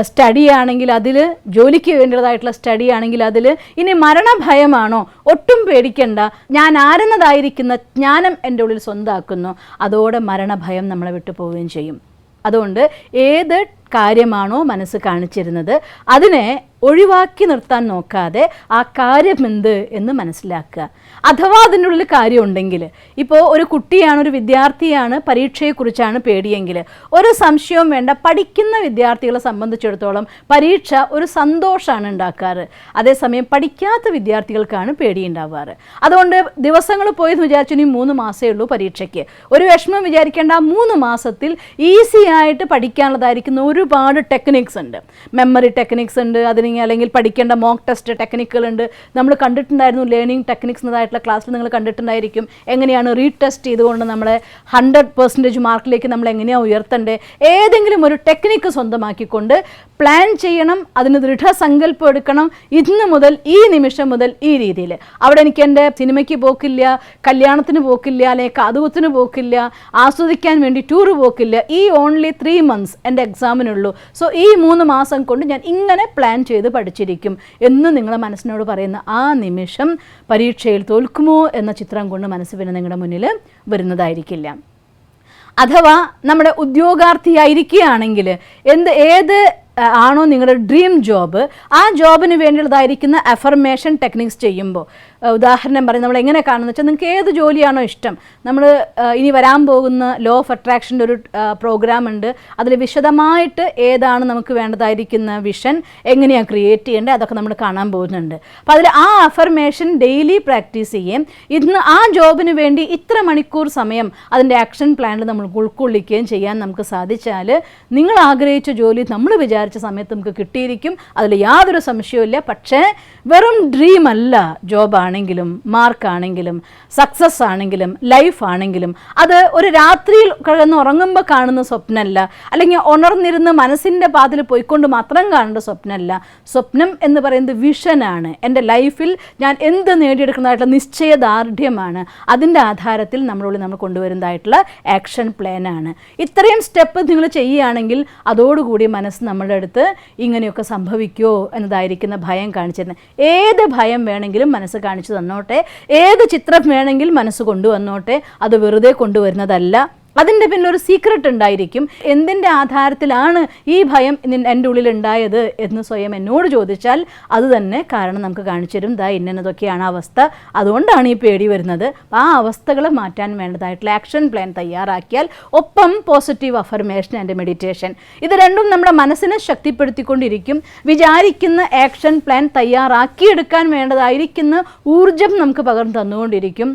സ്റ്റഡി ആണെങ്കിൽ അതിൽ, ജോലിക്ക് വേണ്ടിയതായിട്ടുള്ള സ്റ്റഡി ആണെങ്കിൽ അതിൽ. ഇനി മരണഭയമാണോ? ഒട്ടും പേടിക്കണ്ട, ഞാൻ ആരെന്നതായിരിക്കുന്ന ജ്ഞാനം എൻ്റെ ഉള്ളിൽ സ്വന്തമാക്കുന്നു. അതോടെ മരണഭയം നമ്മളെ വിട്ടു പോവുകയും ചെയ്യും. അതുകൊണ്ട് ഏത് കാര്യമാണോ മനസ്സ് കാണിച്ചിരുന്നത് അതിനെ ഒഴിവാക്കി നിർത്താൻ നോക്കാതെ ആ കാര്യം എന്ത് എന്ന് മനസ്സിലാക്കുക. അഥവാ അതിൻ്റെ ഉള്ളിൽ കാര്യമുണ്ടെങ്കിൽ, ഇപ്പോൾ ഒരു കുട്ടിയാണ്, ഒരു വിദ്യാർത്ഥിയാണ്, പരീക്ഷയെക്കുറിച്ചാണ് പേടിയെങ്കിൽ ഒരു സംശയവും വേണ്ട. പഠിക്കുന്ന വിദ്യാർത്ഥികളെ സംബന്ധിച്ചിടത്തോളം പരീക്ഷ ഒരു സന്തോഷമാണ് ഉണ്ടാക്കാറ്. അതേസമയം പഠിക്കാത്ത വിദ്യാർത്ഥികൾക്കാണ് പേടിയുണ്ടാവാറ്. അതുകൊണ്ട് ദിവസങ്ങൾ പോയെന്ന് വിചാരിച്ചു ഇനി 3 മാസമേ ഉള്ളൂ പരീക്ഷയ്ക്ക്, ഒരു വിഷമം വിചാരിക്കേണ്ട. 3 മാസത്തിൽ ഈസി ആയിട്ട് പഠിക്കാനുള്ളതായിരിക്കുന്ന ഒരുപാട് ടെക്നിക്സ് ഉണ്ട്. മെമ്മറി ടെക്നിക്സ് ഉണ്ട്, അല്ലെങ്കിൽ പഠിക്കേണ്ട മോക്ക് ടെസ്റ്റ് ടെക്നിക്കുകളുണ്ട്. നമ്മൾ കണ്ടിട്ടുണ്ടായിരുന്നു ലേണിംഗ് ടെക്നിക്സ് എന്നതായിട്ടുള്ള ക്ലാസ്സിൽ നിങ്ങൾ കണ്ടിട്ടുണ്ടായിരിക്കും. എങ്ങനെയാണ് റീടെസ്റ്റ് ചെയ്തുകൊണ്ട് നമ്മളെ 100% മാർക്കിലേക്ക് നമ്മൾ എങ്ങനെയാണ് ഉയർത്തേണ്ടത്. ഏതെങ്കിലും ഒരു ടെക്നിക്ക് സ്വന്തമാക്കിക്കൊണ്ട് പ്ലാൻ ചെയ്യണം, അതിന് ദൃഢസങ്കല്പം എടുക്കണം. ഇന്ന് മുതൽ, ഈ നിമിഷം മുതൽ ഈ രീതിയിൽ. അവിടെ എനിക്ക് എൻ്റെ സിനിമയ്ക്ക് പോക്കില്ല, കല്യാണത്തിന് പോക്കില്ല, അല്ലെങ്കിൽ കാതുകുത്തിന് പോക്കില്ല, ആസ്വദിക്കാൻ വേണ്ടി ടൂറ് പോക്കില്ല, ഈ ഓൺലി 3 months എൻ്റെ എക്സാമിനുള്ളൂ. സോ ഈ 3 മാസം കൊണ്ട് ഞാൻ ഇങ്ങനെ പ്ലാൻ ചെയ്ത് പഠിച്ചിരിക്കും എന്ന് നിങ്ങളെ മനസ്സിനോട് പറയുന്ന ആ നിമിഷം പരീക്ഷയിൽ തോൽക്കുമോ എന്ന ചിത്രം കൊണ്ട് മനസ്സ് പിന്നെ നിങ്ങളുടെ മുന്നിൽ വരുന്നതായിരിക്കില്ല. അഥവാ നമ്മുടെ ഉദ്യോഗാർത്ഥിയായിരിക്കുകയാണെങ്കിൽ ഏത് ആണോ നിങ്ങളുടെ ഡ്രീം ജോബ്, ആ ജോബിന് വേണ്ടിയുള്ളതായിരിക്കുന്ന അഫർമേഷൻ ടെക്നിക്സ് ചെയ്യുമ്പോൾ, ഉദാഹരണം പറയും, നമ്മൾ എങ്ങനെ കാണുന്നത് വെച്ചാൽ നിങ്ങൾക്ക് ഏത് ജോലിയാണോ ഇഷ്ടം, നമ്മൾ ഇനി വരാൻ പോകുന്ന ലോ ഓഫ് അട്രാക്ഷൻ്റെ ഒരു പ്രോഗ്രാം ഉണ്ട്. അതിൽ വിശദമായിട്ട് ഏതാണ് നമുക്ക് വേണ്ടതായിരിക്കുന്ന വിഷൻ, എങ്ങനെയാണ് ക്രിയേറ്റ് ചെയ്യേണ്ടത്, അതൊക്കെ നമ്മൾ കാണാൻ പോകുന്നുണ്ട്. അപ്പോൾ അതിൽ ആ അഫർമേഷൻ ഡെയിലി പ്രാക്ടീസ് ചെയ്യുകയും ഇന്ന് ആ ജോബിന് വേണ്ടി ഇത്ര മണിക്കൂർ സമയം അതിൻ്റെ ആക്ഷൻ പ്ലാനിൽ നമ്മൾ ഉൾക്കൊള്ളിക്കുകയും ചെയ്യാൻ നമുക്ക് സാധിച്ചാൽ നിങ്ങൾ ആഗ്രഹിച്ച ജോലി നമ്മൾ വിചാരിച്ച സമയത്ത് നമുക്ക് കിട്ടിയിരിക്കും. അതിൽ യാതൊരു സംശയവുമില്ല. പക്ഷേ വെറും ഡ്രീം അല്ല ജോബാണെങ്കിലും, മാർക്കാണെങ്കിലും, സക്സസ് ആണെങ്കിലും, ലൈഫ് ആണെങ്കിലും അത് ഒരു രാത്രിയിൽ കിടന്ന് ഉറങ്ങുമ്പോൾ കാണുന്ന സ്വപ്നമല്ല, അല്ലെങ്കിൽ ഉണർന്നിരുന്ന് മനസ്സിൻ്റെ പാതിൽ പോയിക്കൊണ്ട് മാത്രം കാണേണ്ട സ്വപ്നമല്ല. സ്വപ്നം എന്ന് പറയുന്നത് വിഷനാണ്. എൻ്റെ ലൈഫിൽ ഞാൻ എന്ത് നേടിയെടുക്കുന്നതായിട്ടുള്ള നിശ്ചയദാർഢ്യമാണ്. അതിൻ്റെ ആധാരത്തിൽ നമ്മളുള്ളിൽ നമ്മൾ കൊണ്ടുവരുന്നതായിട്ടുള്ള ആക്ഷൻ പ്ലാനാണ്. ഇത്രയും സ്റ്റെപ്പ് നിങ്ങൾ ചെയ്യുകയാണെങ്കിൽ അതോടുകൂടി മനസ്സ് നമ്മുടെ അടുത്ത് ഇങ്ങനെയൊക്കെ സംഭവിക്കുമോ എന്നതായിരിക്കുന്ന ഭയം കാണിച്ചിരുന്നത്. ഏത് ഭയം വേണമെങ്കിലും മനസ്സ് കാണിച്ചു തന്നോട്ടെ, ഏത് ചിത്രം വേണമെങ്കിൽ മനസ്സ് കൊണ്ടുവന്നോട്ടെ, അത് വെറുതെ കൊണ്ടുവരുന്നതല്ല. അതിൻ്റെ പിന്നെ ഒരു സീക്രട്ട് ഉണ്ടായിരിക്കും. എന്തിൻ്റെ ആധാരത്തിലാണ് ഈ ഭയം എൻ്റെ ഉള്ളിൽ ഉണ്ടായത് എന്ന് സ്വയം എന്നോട് ചോദിച്ചാൽ അത് തന്നെ കാരണം നമുക്ക് കാണിച്ചു തരും. ഇന്നതൊക്കെയാണ് അവസ്ഥ, അതുകൊണ്ടാണ് ഈ പേടി വരുന്നത്. ആ അവസ്ഥകളെ മാറ്റാൻ വേണ്ടതായിട്ടുള്ള ആക്ഷൻ പ്ലാൻ തയ്യാറാക്കിയാൽ, ഒപ്പം പോസിറ്റീവ് അഫർമേഷൻ ആൻഡ് മെഡിറ്റേഷൻ, ഇത് രണ്ടും നമ്മുടെ മനസ്സിനെ ശക്തിപ്പെടുത്തിക്കൊണ്ടിരിക്കും. വിചാരിക്കുന്ന ആക്ഷൻ പ്ലാൻ തയ്യാറാക്കിയെടുക്കാൻ വേണ്ടതായിരിക്കുന്ന ഊർജം നമുക്ക് പകർന്നു തന്നുകൊണ്ടിരിക്കും.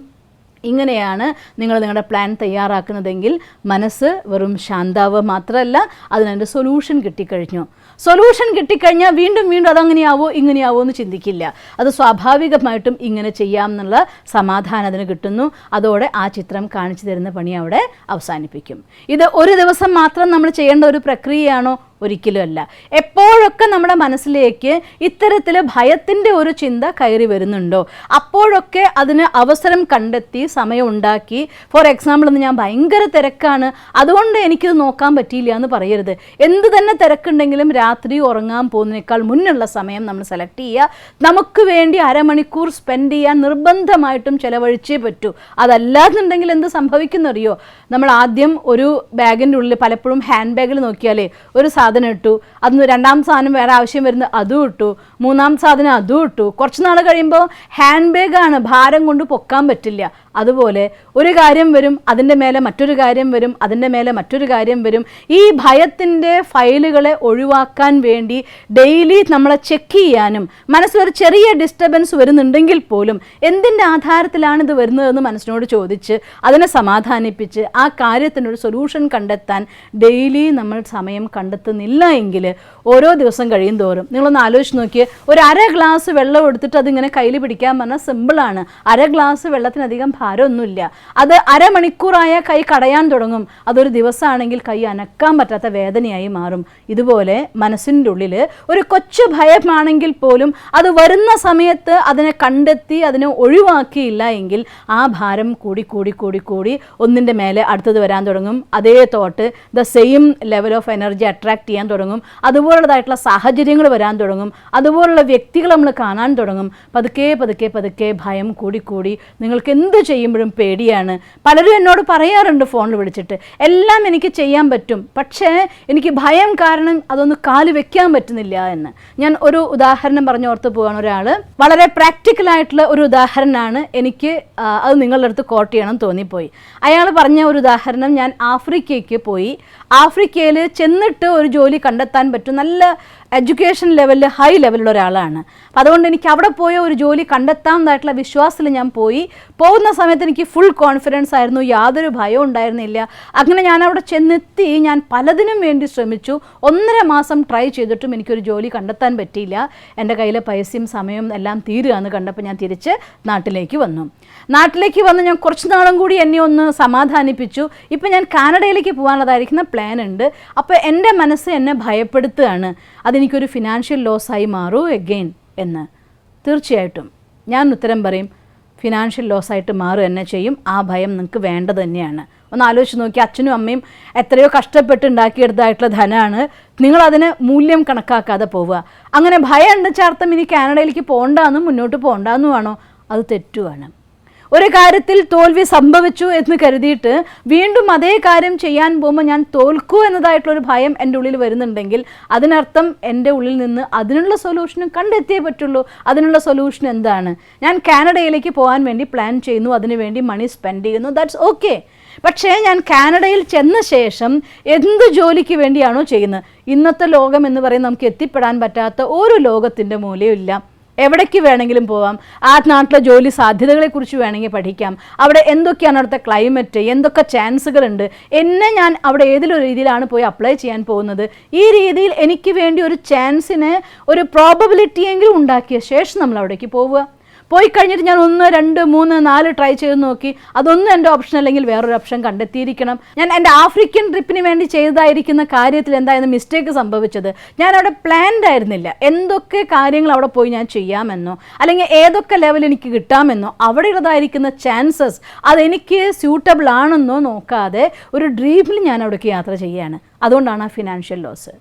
ഇങ്ങനെയാണ് നിങ്ങൾ നിങ്ങളുടെ പ്ലാൻ തയ്യാറാക്കുന്നതെങ്കിൽ മനസ്സ് വെറും ശാന്താവ് മാത്രമല്ല, അതിനൊരു സൊല്യൂഷൻ കിട്ടിക്കഴിഞ്ഞു. സൊല്യൂഷൻ കിട്ടിക്കഴിഞ്ഞാൽ വീണ്ടും വീണ്ടും അതങ്ങനെയാവോ ഇങ്ങനെയാവോ എന്ന് ചിന്തിക്കില്ല. അത് സ്വാഭാവികമായിട്ടും ഇങ്ങനെ ചെയ്യാം എന്നുള്ള സമാധാനം അതിന് കിട്ടുന്നു. അതോടെ ആ ചിത്രം കാണിച്ചു തരുന്ന പണി അവിടെ അവസാനിപ്പിക്കും. ഇത് ഒരു ദിവസം മാത്രം നമ്മൾ ചെയ്യേണ്ട ഒരു പ്രക്രിയയാണോ? ഒരിക്കലും അല്ല. എപ്പോഴൊക്കെ നമ്മുടെ മനസ്സിലേക്ക് ഇത്തരത്തിൽ ഭയത്തിൻ്റെ ഒരു ചിന്ത കയറി വരുന്നുണ്ടോ അപ്പോഴൊക്കെ അതിന് അവസരം കണ്ടെത്തി സമയം ഉണ്ടാക്കി, ഫോർ എക്സാമ്പിൾ ഇന്ന് ഞാൻ ഭയങ്കര തിരക്കാണ് അതുകൊണ്ട് എനിക്കിത് നോക്കാൻ പറ്റിയില്ല എന്ന് പറയരുത്. എന്ത് തന്നെ തിരക്കുണ്ടെങ്കിലും രാത്രി ഉറങ്ങാൻ പോകുന്നതിനേക്കാൾ മുന്നുള്ള സമയം നമ്മൾ സെലക്ട് ചെയ്യുക. നമുക്ക് വേണ്ടി അരമണിക്കൂർ സ്പെൻഡ് ചെയ്യാൻ നിർബന്ധമായിട്ടും ചിലവഴിച്ചേ പറ്റൂ. അതല്ലാന്നുണ്ടെങ്കിൽ എന്ത് സംഭവിക്കുന്നറിയോ? നമ്മൾ ആദ്യം ഒരു ബാഗിൻ്റെ ഉള്ളിൽ, പലപ്പോഴും ഹാൻഡ് ബാഗിൽ നോക്കിയാലേ ഒരു സാധനം ഇട്ടു, അന്ന് രണ്ടാം സാധനം വേറെ ആവശ്യം വരുന്നത് അതും ഇട്ടു, മൂന്നാം സാധനം അതും ഇട്ടു. കുറച്ച് നാൾ കഴിയുമ്പോൾ ഹാൻഡ് ബാഗാണ്, ഭാരം കൊണ്ട് പൊക്കാൻ പറ്റില്ല. അതുപോലെ ഒരു കാര്യം വരും, അതിൻ്റെ മേലെ മറ്റൊരു കാര്യം വരും, അതിൻ്റെ മേലെ മറ്റൊരു കാര്യം വരും. ഈ ഭയത്തിൻ്റെ ഫയലുകളെ ഒഴിവാക്കാൻ വേണ്ടി ഡെയിലി നമ്മളെ ചെക്ക് ചെയ്യാനും, മനസ്സിലൊരു ചെറിയ ഡിസ്റ്റർബൻസ് വരുന്നുണ്ടെങ്കിൽ പോലും എന്തിൻ്റെ ആധാരത്തിലാണ് ഇത് വരുന്നതെന്ന് മനസ്സിനോട് ചോദിച്ച് അതിനെ സമാധാനിപ്പിച്ച് ആ കാര്യത്തിനൊരു സൊല്യൂഷൻ കണ്ടെത്താൻ ഡെയിലി നമ്മൾ സമയം കണ്ടെത്തുന്നില്ല എങ്കിൽ ഓരോ ദിവസം കഴിയും തോറും നിങ്ങളൊന്ന് ആലോചിച്ച് നോക്കിയേ, ഒരു അര ഗ്ലാസ് വെള്ളം എടുത്തിട്ട് അതിങ്ങനെ കയ്യിൽ പിടിക്കാൻ പറഞ്ഞാൽ സിമ്പിളാണ്. അര ഗ്ലാസ് വെള്ളത്തിനധികം ഭാരമൊന്നുമില്ല. അത് അരമണിക്കൂറായ കൈ കടയാൻ തുടങ്ങും. അതൊരു ദിവസമാണെങ്കിൽ കൈ അനക്കാൻ പറ്റാത്ത വേദനയായി മാറും. ഇതുപോലെ മനസ്സിൻ്റെ ഉള്ളിൽ ഒരു കൊച്ചു ഭയമാണെങ്കിൽ പോലും അത് വരുന്ന സമയത്ത് അതിനെ കണ്ടെത്തി അതിനെ ഒഴിവാക്കിയില്ല എങ്കിൽ ആ ഭാരം കൂടി കൂടി കൂടി കൂടി ഒന്നിൻ്റെ മേലെ അടുത്തത് വരാൻ തുടങ്ങും. അതേ thought the same level of energy attract ചെയ്യാൻ തുടങ്ങും. അതുപോലുള്ളതായിട്ടുള്ള സാഹചര്യങ്ങൾ വരാൻ തുടങ്ങും. അതുപോലുള്ള വ്യക്തികൾ നമ്മൾ കാണാൻ തുടങ്ങും. പതുക്കെ പതുക്കെ പതുക്കെ ഭയം കൂടിക്കൂടി നിങ്ങൾക്ക് എന്ത് ചെയ്യുമ്പോഴും പേടിയാണ്. പലരും എന്നോട് പറയാറുണ്ട് ഫോണിൽ വിളിച്ചിട്ട്, എല്ലാം എനിക്ക് ചെയ്യാൻ പറ്റും, പക്ഷേ എനിക്ക് ഭയം കാരണം അതൊന്ന് കാല് വെക്കാൻ പറ്റുന്നില്ല എന്ന്. ഞാൻ ഒരു ഉദാഹരണം പറഞ്ഞോർത്ത് പോവാണ്. ഒരാൾ വളരെ പ്രാക്ടിക്കലായിട്ടുള്ള ഒരു ഉദാഹരണമാണ് എനിക്ക് അത് നിങ്ങളുടെ അടുത്ത് കോട്ട് ചെയ്യണം തോന്നിപ്പോയി. അയാൾ പറഞ്ഞ ഒരു ഉദാഹരണം, ഞാൻ ആഫ്രിക്കയ്ക്ക് പോയി, ആഫ്രിക്കയിൽ ചെന്നിട്ട് ഒരു ജോലി കണ്ടെത്താൻ പറ്റും, നല്ല എഡ്യൂക്കേഷൻ ലെവലിൽ ഹൈ ലെവലിലുള്ള ഒരാളാണ്. അപ്പോൾ അതുകൊണ്ട് എനിക്ക് അവിടെ പോയ ഒരു ജോലി കണ്ടെത്താമെന്നായിട്ടുള്ള വിശ്വാസത്തിൽ ഞാൻ പോകുന്ന സമയത്ത് എനിക്ക് ഫുൾ കോൺഫിഡൻസ് ആയിരുന്നു, യാതൊരു ഭയവും ഉണ്ടായിരുന്നില്ല. അങ്ങനെ ഞാൻ അവിടെ ചെന്നെത്തി, ഞാൻ പലതിനും വേണ്ടി ശ്രമിച്ചു, 1.5 മാസം ട്രൈ ചെയ്തിട്ടും എനിക്കൊരു ജോലി കണ്ടെത്താൻ പറ്റിയില്ല. എൻ്റെ കയ്യിലെ പൈസയും സമയവും എല്ലാം തീരുകയെന്ന് കണ്ടപ്പോൾ ഞാൻ തിരിച്ച് നാട്ടിലേക്ക് വന്നു. ഞാൻ കുറച്ച് നാളും കൂടി എന്നെ ഒന്ന് സമാധാനിപ്പിച്ചു. ഇപ്പം ഞാൻ കാനഡയിലേക്ക് പോകാനുള്ളതായിരിക്കുന്ന പ്ലാൻ ഉണ്ട്. അപ്പോൾ എൻ്റെ മനസ്സ് എന്നെ ഭയപ്പെടുത്തുകയാണ്, അതെനിക്കൊരു ഫിനാൻഷ്യൽ ലോസായി മാറൂ എഗെയിൻ എന്ന്. തീർച്ചയായിട്ടും ഞാൻ ഉത്തരം പറയും, ഫിനാൻഷ്യൽ ലോസായിട്ട് മാറുക തന്നെ ചെയ്യും. ആ ഭയം നിങ്ങൾക്ക് വേണ്ടത് തന്നെയാണ്. ഒന്ന് ആലോചിച്ച് നോക്കി, അച്ഛനും അമ്മയും എത്രയോ കഷ്ടപ്പെട്ട് ഉണ്ടാക്കിയെടുത്തായിട്ടുള്ള ധനമാണ്, നിങ്ങളതിന് മൂല്യം കണക്കാക്കാതെ പോവുക. അങ്ങനെ ഭയം ഉണ്ട് ചേർത്തം ഇനി കാനഡയിലേക്ക് പോകണ്ടെന്നും മുന്നോട്ട് പോകണ്ടെന്നുമാണോ? അത് തെറ്റുമാണ്. ഒരു കാര്യത്തിൽ തോൽവി സംഭവിച്ചു എന്ന് കരുതിയിട്ട് വീണ്ടും അതേ കാര്യം ചെയ്യാൻ പോകുമ്പോൾ ഞാൻ തോൽക്കൂ എന്നതായിട്ടുള്ളൊരു ഭയം എൻ്റെ ഉള്ളിൽ വരുന്നുണ്ടെങ്കിൽ അതിനർത്ഥം എൻ്റെ ഉള്ളിൽ നിന്ന് അതിനുള്ള സൊല്യൂഷനും കണ്ടെത്തിയേ പറ്റുള്ളൂ. അതിനുള്ള സൊല്യൂഷൻ എന്താണ്? ഞാൻ കാനഡയിലേക്ക് പോകാൻ വേണ്ടി പ്ലാൻ ചെയ്യുന്നു, അതിനുവേണ്ടി മണി സ്പെൻഡ് ചെയ്യുന്നു, ദാറ്റ്സ് ഓക്കെ. പക്ഷേ ഞാൻ കാനഡയിൽ ചെന്ന ശേഷം എന്ത് ജോലിക്ക് വേണ്ടിയാണോ ചെയ്യുന്നത്? ഇന്നത്തെ ലോകം എന്ന് പറയുന്നത് നമുക്ക് എത്തിപ്പെടാൻ പറ്റാത്ത ഒരു ലോകത്തിൻ്റെ മൂലയും ഇല്ല. എവിടേക്ക് വേണമെങ്കിലും പോവാം. ആ നാട്ടിലെ ജോലി സാധ്യതകളെക്കുറിച്ച് വേണമെങ്കിൽ പഠിക്കാം. അവിടെ എന്തൊക്കെയാണ് അവിടുത്തെ ക്ലൈമറ്റ്, എന്തൊക്കെ ചാൻസുകളുണ്ട്, ഞാൻ അവിടെ ഏതൊരു രീതിയിലാണ് പോയി അപ്ലൈ ചെയ്യാൻ പോകുന്നത്, ഈ രീതിയിൽ എനിക്ക് വേണ്ടി ഒരു ചാൻസിന് ഒരു പ്രോബബിലിറ്റിയെങ്കിലും ഉണ്ടാക്കിയ ശേഷം നമ്മൾ അവിടേക്ക് പോവുക. പോയി കഴിഞ്ഞിട്ട് ഞാൻ 1, 2, 3, 4 ട്രൈ ചെയ്ത് നോക്കി, അതൊന്നും എൻ്റെ ഓപ്ഷൻ അല്ലെങ്കിൽ വേറൊരു ഓപ്ഷൻ കണ്ടെത്തിയിരിക്കണം. ഞാൻ എൻ്റെ ആഫ്രിക്കൻ ട്രിപ്പിന് വേണ്ടി ചെയ്തതായിരിക്കുന്ന കാര്യത്തിൽ എന്തായിരുന്നു മിസ്റ്റേക്ക് സംഭവിച്ചത്? ഞാൻ അവിടെ പ്ലാൻഡ് ആയിരുന്നില്ല. എന്തൊക്കെ കാര്യങ്ങൾ അവിടെ പോയി ഞാൻ ചെയ്യാമെന്നോ അല്ലെങ്കിൽ ഏതൊക്കെ ലെവൽ എനിക്ക് കിട്ടാമെന്നോ അവിടെയുള്ളതായിരിക്കുന്ന ചാൻസസ് അതെനിക്ക് സ്യൂട്ടബിൾ ആണെന്നോ നോക്കാതെ ഒരു ഡ്രീമിൽ ഞാൻ അവിടേക്ക് യാത്ര ചെയ്യുകയാണ്. അതുകൊണ്ടാണ് ആ ഫിനാൻഷ്യൽ ലോസ്.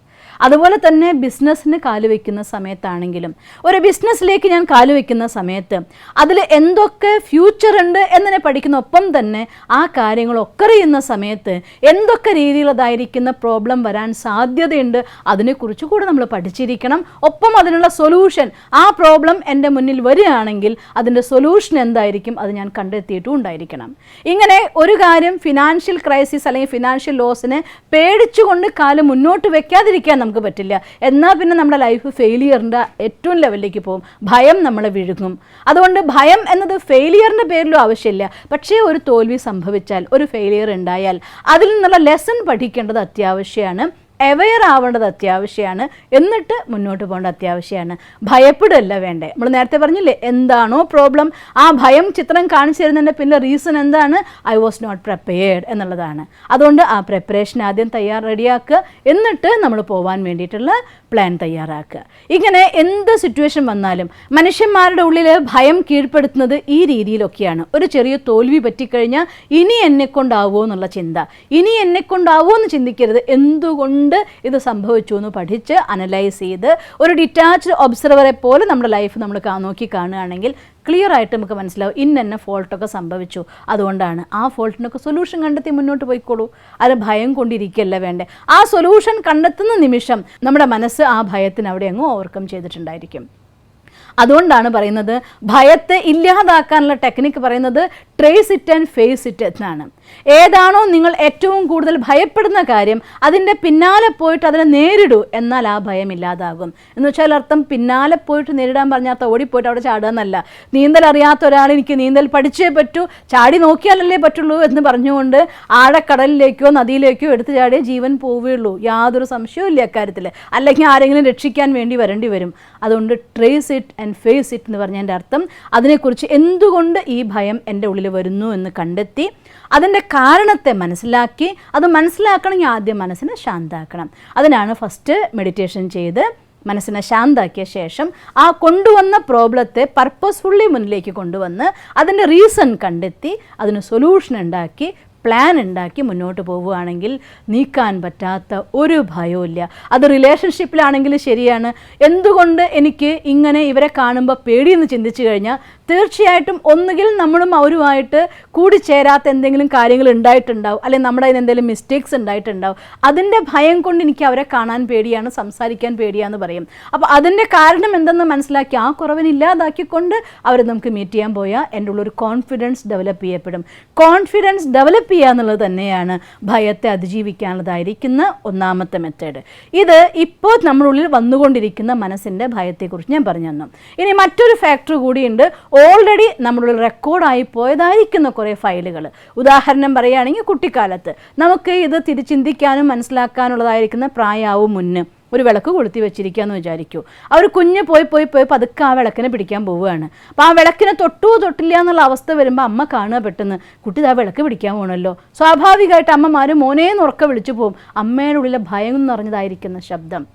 അതുപോലെ തന്നെ ബിസിനസ്സിന് കാലുവെക്കുന്ന സമയത്താണെങ്കിലും ഒരു ബിസിനസ്സിലേക്ക് ഞാൻ കാലുവെക്കുന്ന സമയത്ത് അതിൽ എന്തൊക്കെ ഫ്യൂച്ചർ ഉണ്ട് എന്നതിനെ പഠിക്കുന്ന ഒപ്പം തന്നെ ആ കാര്യങ്ങളൊക്കെ അറിയുന്ന സമയത്ത് എന്തൊക്കെ രീതിയിലുള്ളതായിരിക്കുന്ന പ്രോബ്ലം വരാൻ സാധ്യതയുണ്ട് അതിനെക്കുറിച്ച് കൂടെ നമ്മൾ പഠിച്ചിരിക്കണം. ഒപ്പം അതിനുള്ള സൊല്യൂഷൻ, ആ പ്രോബ്ലം എൻ്റെ മുന്നിൽ വരികയാണെങ്കിൽ അതിൻ്റെ സൊല്യൂഷൻ എന്തായിരിക്കും അത് ഞാൻ കണ്ടെത്തിയിട്ടും ഉണ്ടായിരിക്കണം. ഇങ്ങനെ ഒരു കാര്യം ഫിനാൻഷ്യൽ ക്രൈസിസ് അല്ലെങ്കിൽ ഫിനാൻഷ്യൽ ലോസിനെ പേടിച്ചുകൊണ്ട് കാല് മുന്നോട്ട് വെക്കാതിരിക്കാൻ നമുക്ക് പറ്റില്ല. എന്നാൽ പിന്നെ നമ്മുടെ ലൈഫ് ഫെയിലിയറിൻ്റെ ഏറ്റവും ലെവലിലേക്ക് പോകും. ഭയം നമ്മളെ വിഴുങ്ങും. അതുകൊണ്ട് ഭയം എന്നത് ഫെയിലിയറിൻ്റെ പേരിലും ആവശ്യമില്ല. പക്ഷേ ഒരു തോൽവി സംഭവിച്ചാൽ, ഒരു ഫെയിലിയർ ഉണ്ടായാൽ അതിൽ നിന്നുള്ള ലെസൺ പഠിക്കേണ്ടത് അത്യാവശ്യമാണ്. അവെയർ ആവേണ്ടത് അത്യാവശ്യമാണ്. എന്നിട്ട് മുന്നോട്ട് പോകേണ്ട അത്യാവശ്യമാണ്. ഭയപ്പെടുകയല്ല വേണ്ടേ. നമ്മൾ നേരത്തെ പറഞ്ഞില്ലേ, എന്താണോ പ്രോബ്ലം ആ ഭയം ചിത്രം കാണിച്ചു തരുന്നതിൻ്റെ പിന്നെ റീസൺ എന്താണ്? ഐ വാസ് നോട്ട് പ്രിപ്പയർഡ് എന്നുള്ളതാണ്. അതുകൊണ്ട് ആ പ്രിപ്പറേഷൻ ആദ്യം റെഡിയാക്കുക. എന്നിട്ട് നമ്മൾ പോകാൻ വേണ്ടിയിട്ടുള്ള പ്ലാൻ തയ്യാറാക്കുക. ഇങ്ങനെ എന്ത് സിറ്റുവേഷൻ വന്നാലും മനുഷ്യന്മാരുടെ ഉള്ളിൽ ഭയം കീഴ്പ്പെടുത്തുന്നത് ഈ രീതിയിലൊക്കെയാണ്. ഒരു ചെറിയ തോൽവി പറ്റിക്കഴിഞ്ഞാൽ ഇനി എന്നെക്കൊണ്ടാവുമോ എന്നുള്ള ചിന്ത. ഇനി എന്നെക്കൊണ്ടാവുമോ എന്ന് ചിന്തിക്കരുത്. എന്തുകൊണ്ട് ഇത് സംഭവിച്ചു എന്ന് പഠിച്ച് അനലൈസ് ചെയ്ത് ഒരു ഡിറ്റാച്ച്ഡ് ഒബ്സർവറെ പോലെ നമ്മുടെ ലൈഫ് നമ്മൾ നോക്കി കാണുകയാണെങ്കിൽ ക്ലിയർ ആയിട്ട് നമുക്ക് മനസ്സിലാവും ഇന്ന ഫോൾട്ടൊക്കെ സംഭവിച്ചു, അതുകൊണ്ടാണ്. ആ ഫോൾട്ടിനൊക്കെ സൊല്യൂഷൻ കണ്ടെത്തി മുന്നോട്ട് പോയിക്കോളൂ. അത് ഭയം കൊണ്ടിരിക്കുകയല്ല വേണ്ടേ. ആ സൊല്യൂഷൻ കണ്ടെത്തുന്ന നിമിഷം നമ്മുടെ മനസ്സ് ആ ഭയത്തിന് അവിടെ അങ്ങ് ഓവർകം ചെയ്തിട്ടുണ്ടായിരിക്കും. അതുകൊണ്ടാണ് പറയുന്നത് ഭയത്തെ ഇല്ലാതാക്കാനുള്ള ടെക്നിക്ക് പറയുന്നത് trace it and face it എന്നാണ്. ഏതാണോ നിങ്ങൾ ഏറ്റവും കൂടുതൽ ഭയപ്പെടുന്ന കാര്യം അതിൻ്റെ പിന്നാലെ പോയിട്ട് അതിനെ നേരിടൂ, എന്നാൽ ആ ഭയം ഇല്ലാതാകും. എന്ന് വെച്ചാൽ അർത്ഥം പിന്നാലെ പോയിട്ട് നേരിടാൻ പറഞ്ഞാൽ ഓടിപ്പോയിട്ട് അവിടെ ചാടുക എന്നല്ല. നീന്തൽ അറിയാത്ത ഒരാൾ എനിക്ക് നീന്തൽ പഠിച്ചേ പറ്റൂ, ചാടി നോക്കിയാലല്ലേ പറ്റുള്ളൂ എന്ന് പറഞ്ഞുകൊണ്ട് ആഴക്കടലിലേക്കോ നദിയിലേക്കോ എടുത്തു ചാടിയേ ജീവൻ പോവുകയുള്ളൂ. യാതൊരു സംശയവും ഇല്ല അക്കാര്യത്തിൽ. അല്ലെങ്കിൽ ആരെങ്കിലും രക്ഷിക്കാൻ വേണ്ടി വരേണ്ടി വരും. അതുകൊണ്ട് trace it and face it എന്ന് പറഞ്ഞതിൻ്റെ അർത്ഥം അതിനെക്കുറിച്ച് എന്തുകൊണ്ട് ഈ ഭയം എൻ്റെ ഉള്ളിൽ വരുന്നു എന്ന് കണ്ടെത്തി അതിൻ്റെ കാരണത്തെ മനസ്സിലാക്കി, അത് മനസ്സിലാക്കണമെങ്കിൽ ആദ്യം മനസ്സിനെ ശാന്താക്കണം. അതിനാണ് ഫസ്റ്റ് മെഡിറ്റേഷൻ ചെയ്ത് മനസ്സിനെ ശാന്താക്കിയ ശേഷം ആ കൊണ്ടുവന്ന പ്രോബ്ലത്തെ പർപ്പസ്ഫുള്ളി മുന്നിലേക്ക് കൊണ്ടുവന്ന് അതിൻ്റെ റീസൺ കണ്ടെത്തി അതിന് സൊല്യൂഷൻ ഉണ്ടാക്കി പ്ലാൻ ഉണ്ടാക്കി മുന്നോട്ട് പോവുകയാണെങ്കിൽ നീക്കാൻ പറ്റാത്ത ഒരു ഭയവും ഇല്ല. അത് റിലേഷൻഷിപ്പിലാണെങ്കിൽ ശരിയാണ്. എന്തുകൊണ്ട് എനിക്ക് ഇങ്ങനെ ഇവരെ കാണുമ്പോൾ പേടിയെന്ന് ചിന്തിച്ചു കഴിഞ്ഞാൽ തീർച്ചയായിട്ടും ഒന്നുകിൽ നമ്മളും അവരുമായിട്ട് കൂടിച്ചേരാത്ത എന്തെങ്കിലും കാര്യങ്ങൾ ഉണ്ടായിട്ടുണ്ടാവും, അല്ലെങ്കിൽ നമ്മുടെ അതിന് എന്തെങ്കിലും മിസ്റ്റേക്സ് ഉണ്ടായിട്ടുണ്ടാവും. അതിൻ്റെ ഭയം കൊണ്ട് എനിക്ക് അവരെ കാണാൻ പേടിയാണ്, സംസാരിക്കാൻ പേടിയാന്ന് പറയും. അപ്പോൾ അതിൻ്റെ കാരണം എന്തെന്ന് മനസ്സിലാക്കി ആ കുറവിനില്ലാതാക്കിക്കൊണ്ട് അവരെ നമുക്ക് മീറ്റ് ചെയ്യാൻ പോയാൽ എൻ്റെ ഉള്ളൊരു കോൺഫിഡൻസ് ഡെവലപ്പ് ചെയ്യപ്പെടും. കോൺഫിഡൻസ് ഡെവലപ്പ് ചെയ്യുക എന്നുള്ളത് തന്നെയാണ് ഭയത്തെ അതിജീവിക്കാനുള്ളതായിരിക്കുന്ന ഒന്നാമത്തെ മെത്തേഡ്. ഇത് ഇപ്പോൾ നമ്മളുള്ളിൽ വന്നുകൊണ്ടിരിക്കുന്ന മനസ്സിൻ്റെ ഭയത്തെക്കുറിച്ച് ഞാൻ പറഞ്ഞു തന്നു. ഇനി മറ്റൊരു ഫാക്ടർ കൂടിയുണ്ട്. ഓൾറെഡി നമ്മളുള്ളിൽ റെക്കോർഡായി പോയതായിരിക്കുന്ന കുറേ ഫയലുകൾ. ഉദാഹരണം പറയുകയാണെങ്കിൽ കുട്ടിക്കാലത്ത് നമുക്ക് ഇത് തിരിച്ചിന്തിക്കാനും മനസ്സിലാക്കാനുള്ളതായിരിക്കുന്ന പ്രായമാവും മുന്നേ ഒരു വിളക്ക് കൊളുത്തി വെച്ചിരിക്കുകയെന്ന് വിചാരിക്കൂ. അവർ കുഞ്ഞ് പോയി പതുക്കെ ആ വിളക്കിനെ പിടിക്കാൻ പോവുകയാണ്. അപ്പോൾ ആ വിളക്കിനെ തൊട്ടില്ല എന്നുള്ള അവസ്ഥ വരുമ്പോൾ അമ്മ കാണുക പെട്ടെന്ന് കുട്ടി ആ വിളക്ക് പിടിക്കാൻ പോകണമല്ലോ. സ്വാഭാവികമായിട്ട് അമ്മമാർ മോനേന്ന് ഉറക്കെ വിളിച്ചു പോകും. അമ്മയുടെ ഉള്ളിലെ ഭയം എന്ന് പറഞ്ഞതായിരിക്കുന്ന ശബ്ദം,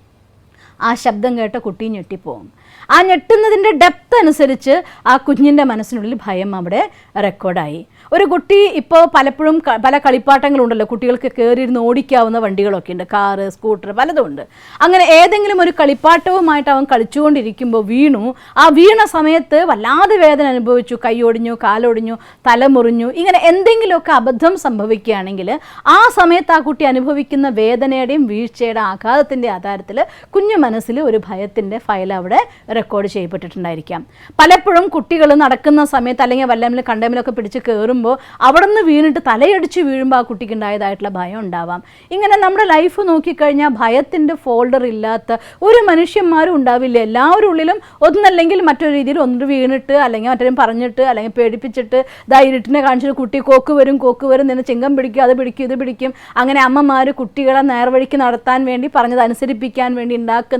ആ ശബ്ദം കേട്ട കുട്ടി ഞെട്ടിപ്പോവും. ആ ഞെട്ടുന്നതിൻ്റെ ഡെപ്ത് അനുസരിച്ച് ആ കുഞ്ഞിൻ്റെ മനസ്സിനുള്ളിൽ ഭയം അവിടെ റെക്കോർഡായി. ഒരു കുട്ടി ഇപ്പോൾ പലപ്പോഴും പല കളിപ്പാട്ടങ്ങളുണ്ടല്ലോ, കുട്ടികൾക്ക് കയറിയിരുന്ന് ഓടിക്കാവുന്ന വണ്ടികളൊക്കെ ഉണ്ട്, കാറ്, സ്കൂട്ടർ പലതും ഉണ്ട്. അങ്ങനെ ഏതെങ്കിലും ഒരു കളിപ്പാട്ടവുമായിട്ട് അവൻ കളിച്ചുകൊണ്ടിരിക്കുമ്പോൾ വീണു. ആ വീണ സമയത്ത് വല്ലാതെ വേദന അനുഭവിച്ചു, കൈയൊടിഞ്ഞു, കാലൊടിഞ്ഞു, തലമുറിഞ്ഞു, ഇങ്ങനെ എന്തെങ്കിലുമൊക്കെ അബദ്ധം സംഭവിക്കുകയാണെങ്കിൽ ആ സമയത്ത് ആ കുട്ടി അനുഭവിക്കുന്ന വേദനയുടെയും വീഴ്ചയുടെ ആഘാതത്തിൻ്റെ ആധാരത്തിൽ കുഞ്ഞു മനസ്സിൽ ഒരു ഭയത്തിൻ്റെ ഫയൽ അവിടെ റെക്കോർഡ് ചെയ്യപ്പെട്ടിട്ടുണ്ടായിരിക്കാം. പലപ്പോഴും കുട്ടികൾ നടക്കുന്ന സമയത്ത് അല്ലെങ്കിൽ വല്ലമിലും കണ്ടമിലൊക്കെ പിടിച്ച് കയറുമ്പോൾ അവിടെ നിന്ന് വീണിട്ട് തലയടിച്ച് വീഴുമ്പോൾ ആ കുട്ടിക്ക് ഉണ്ടായതായിട്ടുള്ള ഭയം ഉണ്ടാവാം. ഇങ്ങനെ നമ്മുടെ ലൈഫ് നോക്കിക്കഴിഞ്ഞാൽ ഭയത്തിൻ്റെ ഫോൾഡർ ഇല്ലാത്ത ഒരു മനുഷ്യന്മാരും ഉണ്ടാവില്ല. എല്ലാവരുടെ ഉള്ളിലും ഒന്നല്ലെങ്കിൽ മറ്റൊരു രീതിയിൽ ഒന്നിട്ട് വീണിട്ട് അല്ലെങ്കിൽ മറ്റൊരു പറഞ്ഞിട്ട് അല്ലെങ്കിൽ പേടിപ്പിച്ചിട്ട് ഇരുട്ടിനെ കാണിച്ചിട്ട് കുട്ടി കോക്ക് വരും നിന്ന് ചിങ്കം പിടിക്കും, അത് പിടിക്കും, ഇത് പിടിക്കും. അങ്ങനെ അമ്മമാർ കുട്ടികളെ നേർവഴിക്ക് നടത്താൻ വേണ്ടി പറഞ്ഞത് അനുസരിപ്പിക്കാൻ വേണ്ടി ഉണ്ടാക്കുന്ന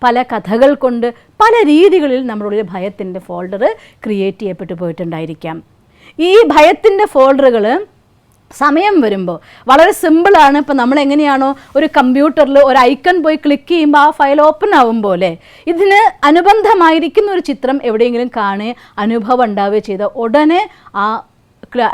പല കഥകൾ കൊണ്ട് പല രീതികളിൽ നമ്മളുടെ ഭയത്തിൻ്റെ ഫോൾഡർ ക്രിയേറ്റ് ചെയ്യപ്പെട്ടു പോയിട്ടുണ്ടായിരിക്കാം. ഈ ഭയത്തിൻ്റെ ഫോൾഡറുകൾ സമയം വരുമ്പോൾ വളരെ സിമ്പിളാണ്. ഇപ്പോൾ നമ്മൾ എങ്ങനെയാണോ ഒരു കമ്പ്യൂട്ടറിൽ ഒരു ഐക്കൺ പോയി ക്ലിക്ക് ചെയ്യുമ്പോൾ ആ ഫയൽ ഓപ്പൺ ആവും പോലെ ഇതിന് അനുബന്ധമായിരിക്കുന്ന ഒരു ചിത്രം എവിടെയെങ്കിലും കാണുകയോ അനുഭവം ഉണ്ടാവുകയോ ചെയ്ത ഉടനെ ആ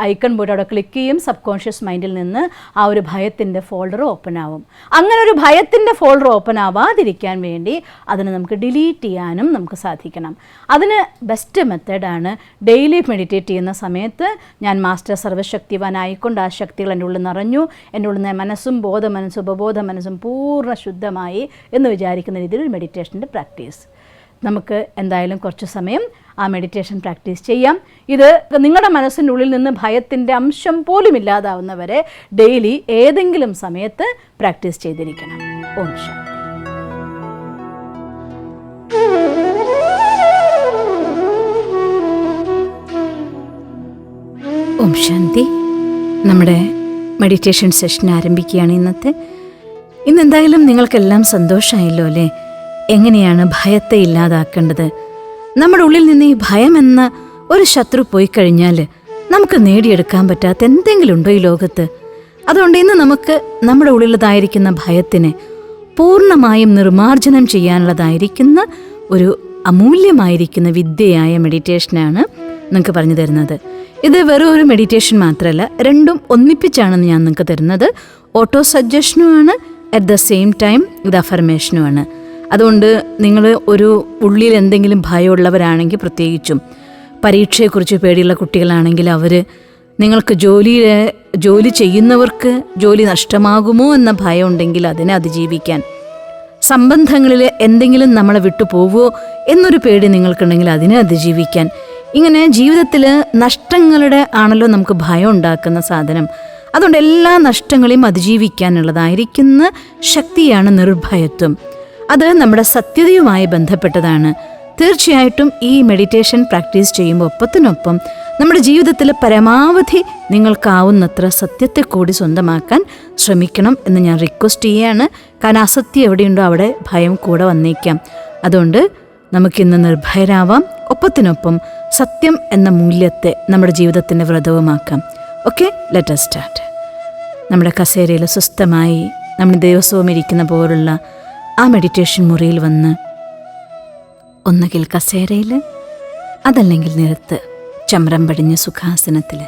ഐക്കൺ പോയിട്ട് അവിടെ ക്ലിക്ക് ചെയ്യും. സബ് കോൺഷ്യസ് മൈൻഡിൽ നിന്ന് ആ ഒരു ഭയത്തിൻ്റെ ഫോൾഡർ ഓപ്പൺ ആവും. അങ്ങനെ ഒരു ഭയത്തിൻ്റെ ഫോൾഡർ ഓപ്പൺ ആവാതിരിക്കാൻ വേണ്ടി അതിനെ നമുക്ക് ഡിലീറ്റ് ചെയ്യാനും നമുക്ക് സാധിക്കണം. അതിന് ബെസ്റ്റ് മെത്തേഡാണ് ഡെയിലി മെഡിറ്റേറ്റ് ചെയ്യുന്ന സമയത്ത് ഞാൻ മാസ്റ്റർ സർവ്വശക്തിവാനായിക്കൊണ്ട് ആ ശക്തികൾ എൻ്റെ ഉള്ളിൽ നിറഞ്ഞു, എൻ്റെ ഉള്ളിൽ നിന്ന് മനസ്സും ബോധമനസ്സും ഉപബോധ മനസ്സും പൂർണ്ണ ശുദ്ധമായി എന്ന് വിചാരിക്കുന്ന രീതിയിൽ മെഡിറ്റേഷൻ്റെ പ്രാക്ടീസ്. നമുക്ക് എന്തായാലും കുറച്ച് സമയം ആ മെഡിറ്റേഷൻ പ്രാക്ടീസ് ചെയ്യാം. ഇത് നിങ്ങളുടെ മനസ്സിൻ്റെ ഉള്ളിൽ നിന്ന് ഭയത്തിൻ്റെ അംശം പോലും ഇല്ലാതാവുന്നവരെ ഡെയിലി ഏതെങ്കിലും സമയത്ത് പ്രാക്ടീസ് ചെയ്തിരിക്കണം. ഓം ശാന്തി. ഓം ശാന്തി. നമ്മുടെ മെഡിറ്റേഷൻ സെഷൻ ആരംഭിക്കുകയാണ് ഇന്ന് എന്തായാലും നിങ്ങൾക്കെല്ലാം സന്തോഷമായല്ലോ അല്ലേ? എങ്ങനെയാണ് ഭയത്തെ ഇല്ലാതാക്കേണ്ടത്? നമ്മുടെ ഉള്ളിൽ നിന്ന് ഈ ഭയം എന്ന ഒരു ശത്രു പോയി കഴിഞ്ഞാൽ നമുക്ക് നേടിയെടുക്കാൻ പറ്റാത്ത എന്തെങ്കിലും ഉണ്ടോ ഈ ലോകത്ത്? അതുകൊണ്ട് ഇന്ന് നമുക്ക് നമ്മുടെ ഉള്ളിലുള്ളതായിരിക്കുന്ന ഭയത്തിനെ പൂർണ്ണമായും നിർമ്മാർജ്ജനം ചെയ്യാനുള്ളതായിരിക്കുന്ന ഒരു അമൂല്യമായിരിക്കുന്ന വിദ്യയായ മെഡിറ്റേഷനാണ് നിങ്ങൾക്ക് പറഞ്ഞു തരുന്നത്. ഇത് വെറും ഒരു മെഡിറ്റേഷൻ മാത്രമല്ല, രണ്ടും ഒന്നിപ്പിച്ചാണെന്ന് ഞാൻ നിങ്ങൾക്ക് തരുന്നത്. ഓട്ടോ സജഷനുമാണ്, അറ്റ് ദ സെയിം ടൈം ഇത് അഫർമേഷനുമാണ്. അതുകൊണ്ട് നിങ്ങൾ ഒരു ഉള്ളിൽ എന്തെങ്കിലും ഭയമുള്ളവരാണെങ്കിൽ, പ്രത്യേകിച്ചും പരീക്ഷയെക്കുറിച്ച് പേടിയുള്ള കുട്ടികളാണെങ്കിൽ, നിങ്ങൾക്ക് ജോലി ചെയ്യുന്നവർക്ക് ജോലി നഷ്ടമാകുമോ എന്ന ഭയം ഉണ്ടെങ്കിൽ അതിനെ അതിജീവിക്കാൻ, സംബന്ധങ്ങളിൽ എന്തെങ്കിലും നമ്മളെ വിട്ടു പോവുമോ എന്നൊരു പേടി നിങ്ങൾക്കുണ്ടെങ്കിൽ അതിനെ അതിജീവിക്കാൻ, ഇങ്ങനെ ജീവിതത്തിൽ നഷ്ടങ്ങളുടെ ആണല്ലോ നമുക്ക് ഭയം ഉണ്ടാക്കുന്ന സാധനം. അതുകൊണ്ട് എല്ലാ നഷ്ടങ്ങളെയും അതിജീവിക്കാനുള്ളതായിരിക്കുന്ന ശക്തിയാണ് നിർഭയത്വം. അത് നമ്മുടെ സത്യതയുമായി ബന്ധപ്പെട്ടതാണ്. തീർച്ചയായിട്ടും ഈ മെഡിറ്റേഷൻ പ്രാക്ടീസ് ചെയ്യുമ്പോൾ ഒപ്പത്തിനൊപ്പം നമ്മുടെ ജീവിതത്തിൽ പരമാവധി നിങ്ങൾക്കാവുന്നത്ര സത്യത്തെ കൂടി സ്വന്തമാക്കാൻ ശ്രമിക്കണം എന്ന് ഞാൻ റിക്വസ്റ്റ് ചെയ്യുകയാണ്. കാരണം അസത്യം എവിടെയുണ്ടോ അവിടെ ഭയം കൂടെ വന്നേക്കാം. അതുകൊണ്ട് നമുക്കിന്ന് നിർഭയരാവാം, ഒപ്പത്തിനൊപ്പം സത്യം എന്ന മൂല്യത്തെ നമ്മുടെ ജീവിതത്തിൻ്റെ വ്രതവുമാക്കാം. Okay, let us start. നമ്മുടെ കസേരയിൽ സ്വസ്ഥമായി നമ്മൾ ദിവസവും ഇരിക്കുന്ന പോലുള്ള ആ മെഡിറ്റേഷൻ മുറിയിൽ വന്ന് ഒന്നുകിൽ കസേരയിൽ, അതല്ലെങ്കിൽ നിലത്ത് ചമ്രം പടിഞ്ഞ സുഖാസനത്തിൽ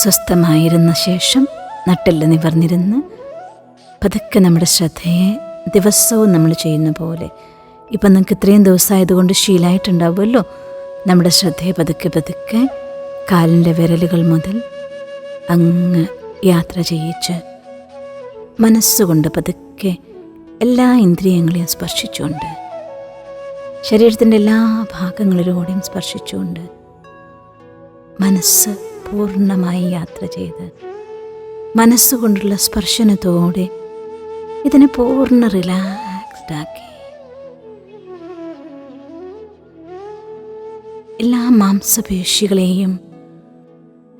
സ്വസ്ഥമായിരുന്ന ശേഷം നട്ടെല്ല് നിവർന്നിരുന്ന് പതുക്കെ നമ്മുടെ ശ്രദ്ധയെ ദിവസവും നമ്മൾ ചെയ്യുന്ന പോലെ, ഇപ്പം നിങ്ങൾക്ക് ഇത്രയും ദിവസമായതുകൊണ്ട് ശീലമായിട്ടുണ്ടാവുമല്ലോ, നമ്മുടെ ശ്രദ്ധയെ പതുക്കെ പതുക്കെ കാലിൻ്റെ വിരലുകൾ മുതൽ അങ്ങ് യാത്ര ചെയ്യിച്ച് മനസ്സുകൊണ്ട് പതുക്കെ എല്ലാ ഇന്ദ്രിയങ്ങളെയും സ്പർശിച്ചുകൊണ്ട്, ശരീരത്തിൻ്റെ എല്ലാ ഭാഗങ്ങളിലൂടെയും സ്പർശിച്ചുകൊണ്ട് മനസ്സ് പൂർണ്ണമായി യാത്ര ചെയ്ത് മനസ്സുകൊണ്ടുള്ള സ്പർശനത്തോടെ ഇതിനെ പൂർണ്ണ റിലാക്സ്ഡ് ആക്കി എല്ലാ മാംസപേശികളെയും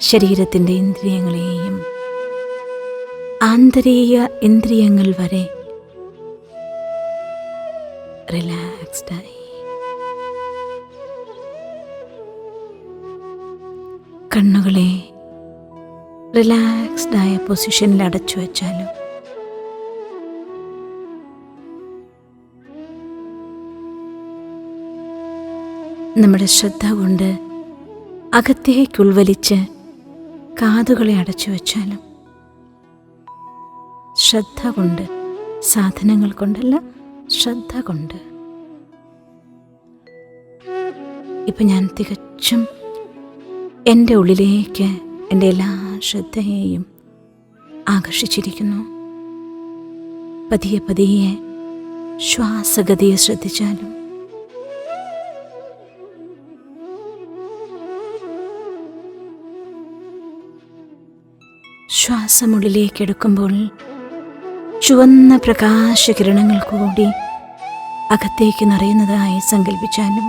ശരീരത്തിൻ്റെ ഇന്ദ്രിയങ്ങളെയും ആന്തരിക ഇന്ദ്രിയങ്ങൾ വരെ റിലാക്സ്ഡായി കണ്ണുകളെ റിലാക്സ്ഡായ പൊസിഷനിൽ അടച്ചു വച്ചാലും നമ്മുടെ ശ്രദ്ധ കൊണ്ട് അകത്തേക്ക് ഉൾവലിച്ച് കാതുകളെ അടച്ചു വച്ചാലും, ശ്രദ്ധ കൊണ്ട്, സാധനങ്ങൾ കൊണ്ടല്ല, ശ്രദ്ധ കൊണ്ട്. ഇപ്പം ഞാൻ തികച്ചും എൻ്റെ ഉള്ളിലേക്ക് എൻ്റെ എല്ലാ ശ്രദ്ധയെയും ആകർഷിച്ചിരിക്കുന്നു. പതിയെ പതിയെ ശ്വാസഗതിയെ ശ്രദ്ധിച്ചാലും ശ്വാസമുള്ളിലേക്കെടുക്കുമ്പോൾ ചുവന്ന പ്രകാശകിരണങ്ങൾ കൂടി അകത്തേക്ക് നിറയുന്നതായി സങ്കല്പിച്ചാലും,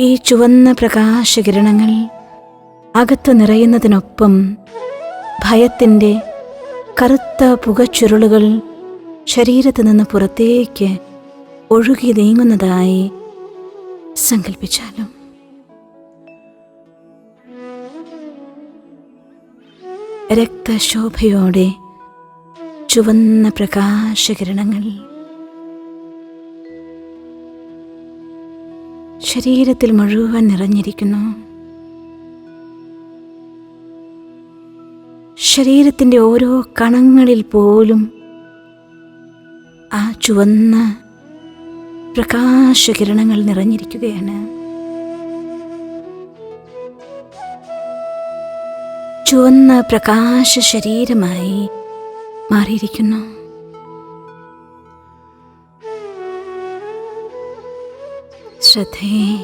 ഈ ചുവന്ന പ്രകാശകിരണങ്ങൾ അകത്ത് നിറയുന്നതിനൊപ്പം ഭയത്തിൻ്റെ കറുത്ത പുകച്ചുരുളുകൾ ശരീരത്തിൽ നിന്ന് പുറത്തേക്ക് ഒഴുകി നീങ്ങുന്നതായി സങ്കല്പിച്ചാലും, രക്തശോഭയോടെ ചുവന്ന പ്രകാശകിരണങ്ങൾ ശരീരത്തിൽ മുഴുവൻ നിറഞ്ഞിരിക്കുന്നു. ശരീരത്തിൻ്റെ ഓരോ കണങ്ങളിൽ പോലും ആ ചുവന്ന പ്രകാശകിരണങ്ങൾ നിറഞ്ഞിരിക്കുകയാണ്. ചുവന്ന പ്രകാശ ശരീരമായി മാറിയിരിക്കുന്നു. ശ്രദ്ധയെ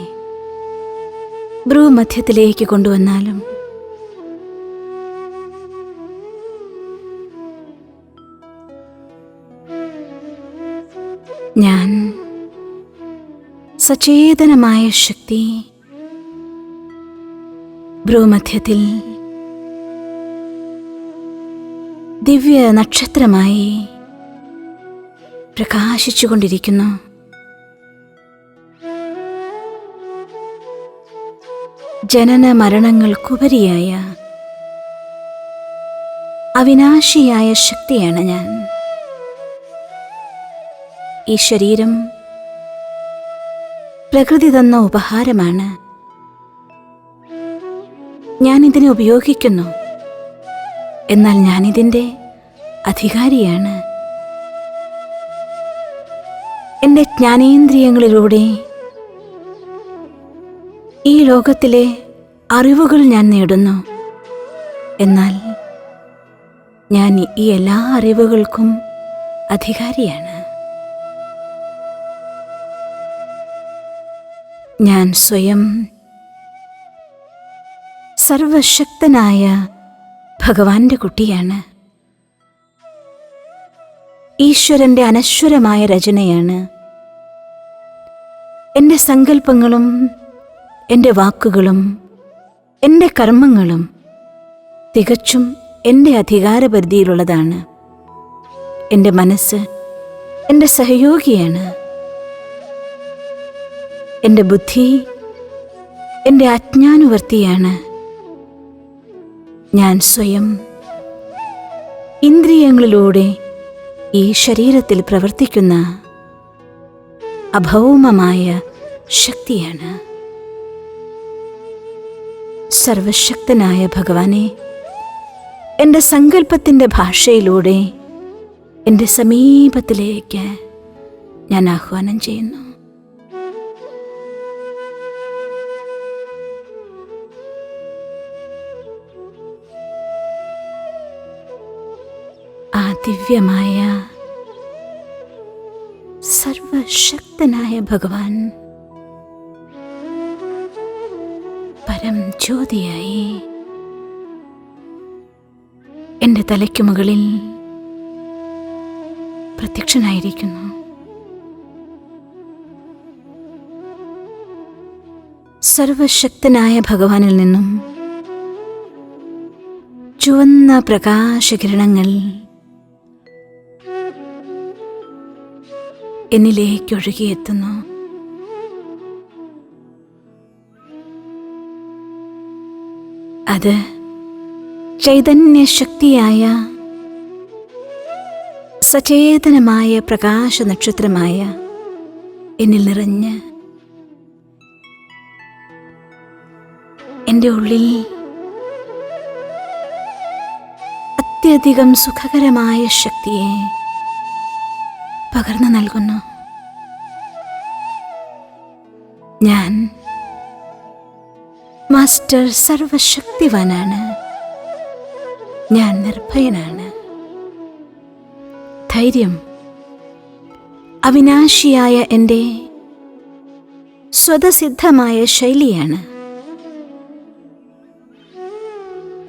ഭ്രൂമധ്യത്തിലേക്ക് കൊണ്ടുവന്നാലും ഞാൻ സചേതനമായ ശക്തി ഭ്രൂമധ്യത്തിൽ ദിവ്യ നക്ഷത്രമായി പ്രകാശിച്ചുകൊണ്ടിരിക്കുന്നു. ജനന മരണങ്ങൾക്കുപരിയായ അവിനാശിയായ ശക്തിയാണ് ഞാൻ. ഈ ശരീരം പ്രകൃതി തന്ന ഉപഹാരമാണ്. ഞാനിതിനെ ഉപയോഗിക്കുന്നു. എന്നാൽ ഞാനിതിൻ്റെ അധികാരിയാണ്. എൻ്റെ ജ്ഞാനേന്ദ്രിയങ്ങളിലൂടെ ഈ ലോകത്തിലെ അറിവുകൾ ഞാൻ നേടുന്നു. എന്നാൽ ഞാൻ ഈ എല്ലാ അറിവുകൾക്കും അധികാരിയാണ്. ഞാൻ സ്വയം സർവശക്തനായ ഭഗവാന്റെ കുട്ടിയാണ്. ഈശ്വരന്റെ അനശ്വരമായ രചനയാണ്. എൻ്റെ സങ്കല്പങ്ങളും എൻ്റെ വാക്കുകളും എൻ്റെ കർമ്മങ്ങളും തികച്ചും എൻ്റെ അധികാരപരിധിയിലുള്ളതാണ്. എൻ്റെ മനസ്സ് എൻ്റെ സഹയോഗിയാണ്. എൻ്റെ ബുദ്ധി എൻ്റെ അജ്ഞാനുവർത്തിയാണ്. ഞാൻ സ്വയം ഇന്ദ്രിയങ്ങളിലൂടെ ഈ ശരീരത്തിൽ പ്രവർത്തിക്കുന്ന അഭൗമമായ ശക്തിയാണ്. സർവശക്തനായ ഭഗവാനെ എൻ്റെ സങ്കല്പത്തിൻ്റെ ഭാഷയിലൂടെ എൻ്റെ സമീപത്തിലേക്ക് ഞാൻ ആഹ്വാനം ചെയ്യുന്നു. ആ ദിവ്യമായ സർവശക്തനായ ഭഗവാൻ പരം ജ്യോതിയായി എൻ്റെ തലയ്ക്കു മുകളിൽ പ്രത്യക്ഷനായിരിക്കുന്നു. സർവശക്തനായ ഭഗവാനിൽ നിന്നും ചുവന്ന പ്രകാശകിരണങ്ങൾ എന്നിലേക്ക് ഒഴുകിയെത്തുന്നു. അത് ചൈതന്യശക്തിയായ സചേതനമായ പ്രകാശ നക്ഷത്രമായ എന്നിൽ നിറഞ്ഞ് എൻ്റെ ഉള്ളിൽ അത്യധികം സുഖകരമായ ശക്തിയെ പകർന്നു നൽകുന്നു. ഞാൻ മാസ്റ്റർ സർവശക്തിവാനാണ്. ഞാൻ നിർഭയനാണ്. ധൈര്യം അവിനാശിയായ എൻ്റെ സ്വതസിദ്ധമായ ശൈലിയാണ്.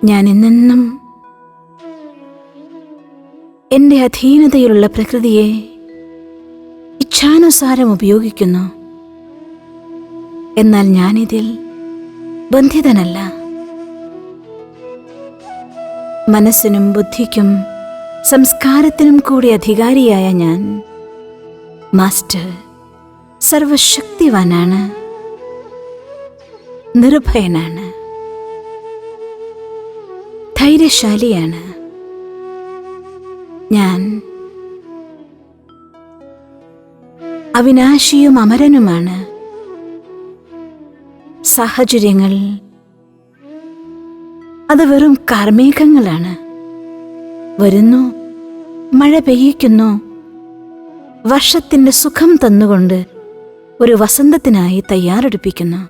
ഞാൻ എന്നെന്നും എൻ്റെ അധീനതയിലുള്ള പ്രകൃതിയെ ഇച്ഛാനുസാരം ഉപയോഗിക്കുന്നു. എന്നാൽ ഞാനിതിൽ ബന്ധിതനല്ല. മനസ്സിനും ബുദ്ധിക്കും സംസ്കാരത്തിനും കൂടി അധികാരിയായ ഞാൻ മാസ്റ്റർ സർവശക്തിവാനാണ്, നിർഭയനാണ്, ധൈര്യശാലിയാണ്. ഞാൻ അവിനാശിയും അമരനുമാണ്. സാഹചര്യങ്ങൾ അത് വെറും കാർമേഘങ്ങളാണ്. വരുന്നു, മഴ പെയ്യിക്കുന്നു, വർഷത്തിൻ്റെ സുഖം തന്നുകൊണ്ട് ഒരു വസന്തത്തിനായി തയ്യാറെടുപ്പിക്കുന്നു.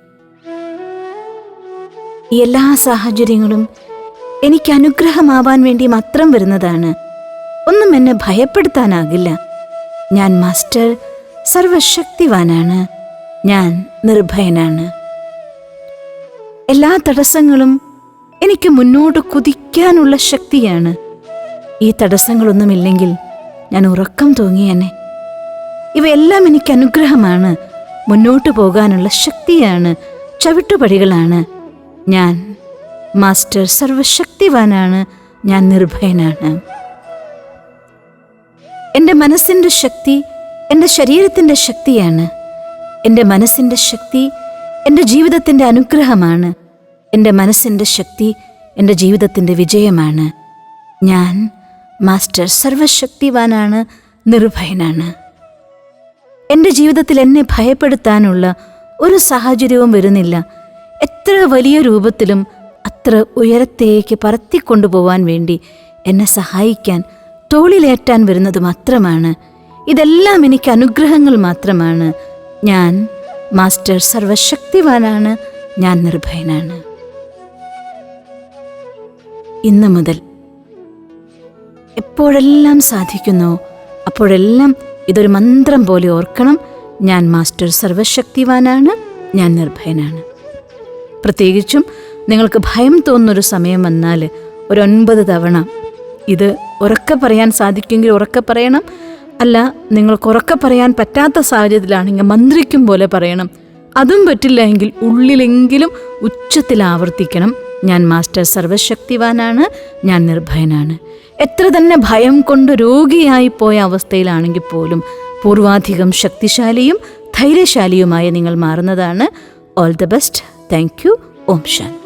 ഈ എല്ലാ സാഹചര്യങ്ങളും എനിക്ക് അനുഗ്രഹമാവാൻ വേണ്ടി മാത്രം വരുന്നതാണ്. ഒന്നും എന്നെ ഭയപ്പെടുത്താനാകില്ല. ഞാൻ മാസ്റ്റർ സർവശക്തിവാനാണ്. ഞാൻ നിർഭയനാണ്. എല്ലാ തടസ്സങ്ങളും എനിക്ക് മുന്നോട്ട് കുതിക്കാനുള്ള ശക്തിയാണ്. ഈ തടസ്സങ്ങളൊന്നുമില്ലെങ്കിൽ ഞാൻ ഉറക്കം തൂങ്ങിയെന്നെ. ഇവയെല്ലാം എനിക്ക് അനുഗ്രഹമാണ്, മുന്നോട്ട് പോകാനുള്ള ശക്തിയാണ്, ചവിട്ടുപടികളാണ്. ഞാൻ മാസ്റ്റർ സർവശക്തിവാനാണ്. ഞാൻ നിർഭയനാണ്. എൻ്റെ മനസ്സിൻ്റെ ശക്തി എൻ്റെ ശരീരത്തിൻ്റെ ശക്തിയാണ്. എൻ്റെ മനസ്സിൻ്റെ ശക്തി എൻ്റെ ജീവിതത്തിൻ്റെ അനുഗ്രഹമാണ്. എൻ്റെ മനസ്സിൻ്റെ ശക്തി എൻ്റെ ജീവിതത്തിൻ്റെ വിജയമാണ്. ഞാൻ മാസ്റ്റർ സർവശക്തിവാനാണ്, നിർഭയനാണ്. എൻ്റെ ജീവിതത്തിൽ എന്നെ ഭയപ്പെടുത്താനുള്ള ഒരു സാഹചര്യവും വരുന്നില്ല. എത്ര വലിയ രൂപത്തിലും അത്ര ഉയരത്തേക്ക് പറത്തിക്കൊണ്ടുപോവാൻ വേണ്ടി എന്നെ സഹായിക്കാൻ, തോളിലേറ്റാൻ വരുന്നത് മാത്രമാണ്. ഇതെല്ലാം എനിക്ക് അനുഗ്രഹങ്ങൾ മാത്രമാണ്. ഞാൻ മാസ്റ്റർ സർവശക്തിവാനാണ്. ഞാൻ നിർഭയനാണ്. ഇന്നു മുതൽ എപ്പോഴെല്ലാം സാധിക്കുന്നോ അപ്പോഴെല്ലാം ഇതൊരു മന്ത്രം പോലെ ഓർക്കണം. ഞാൻ മാസ്റ്റർ സർവശക്തിവാനാണ്. ഞാൻ നിർഭയനാണ്. പ്രത്യേകിച്ചും നിങ്ങൾക്ക് ഭയം തോന്നുന്നൊരു സമയം വന്നാൽ ഒരു 9 തവണ ഇത് ഉറക്കെ പറയാൻ സാധിക്കുമെങ്കിൽ ഉറക്കെ പറയണം. അല്ല, നിങ്ങൾക്ക് ഉറക്കെ പറയാൻ പറ്റാത്ത സാഹചര്യത്തിലാണെങ്കിൽ മന്ത്രിക്കും പോലെ പറയണം. അതും പറ്റില്ല എങ്കിൽ ഉള്ളിലെങ്കിലും ഉച്ചത്തിൽ ആവർത്തിക്കണം. ഞാൻ മാസ്റ്റർ സർവശക്തിവാനാണ്. ഞാൻ നിർഭയനാണ്. എത്ര തന്നെ ഭയം കൊണ്ട് രോഗിയായി പോയ അവസ്ഥയിലാണെങ്കിൽ പോലും പൂർവാധികം ശക്തിശാലിയും ധൈര്യശാലിയുമായി നിങ്ങൾ മാറുന്നതാണ്. All the best. Thank you. Om Shanti.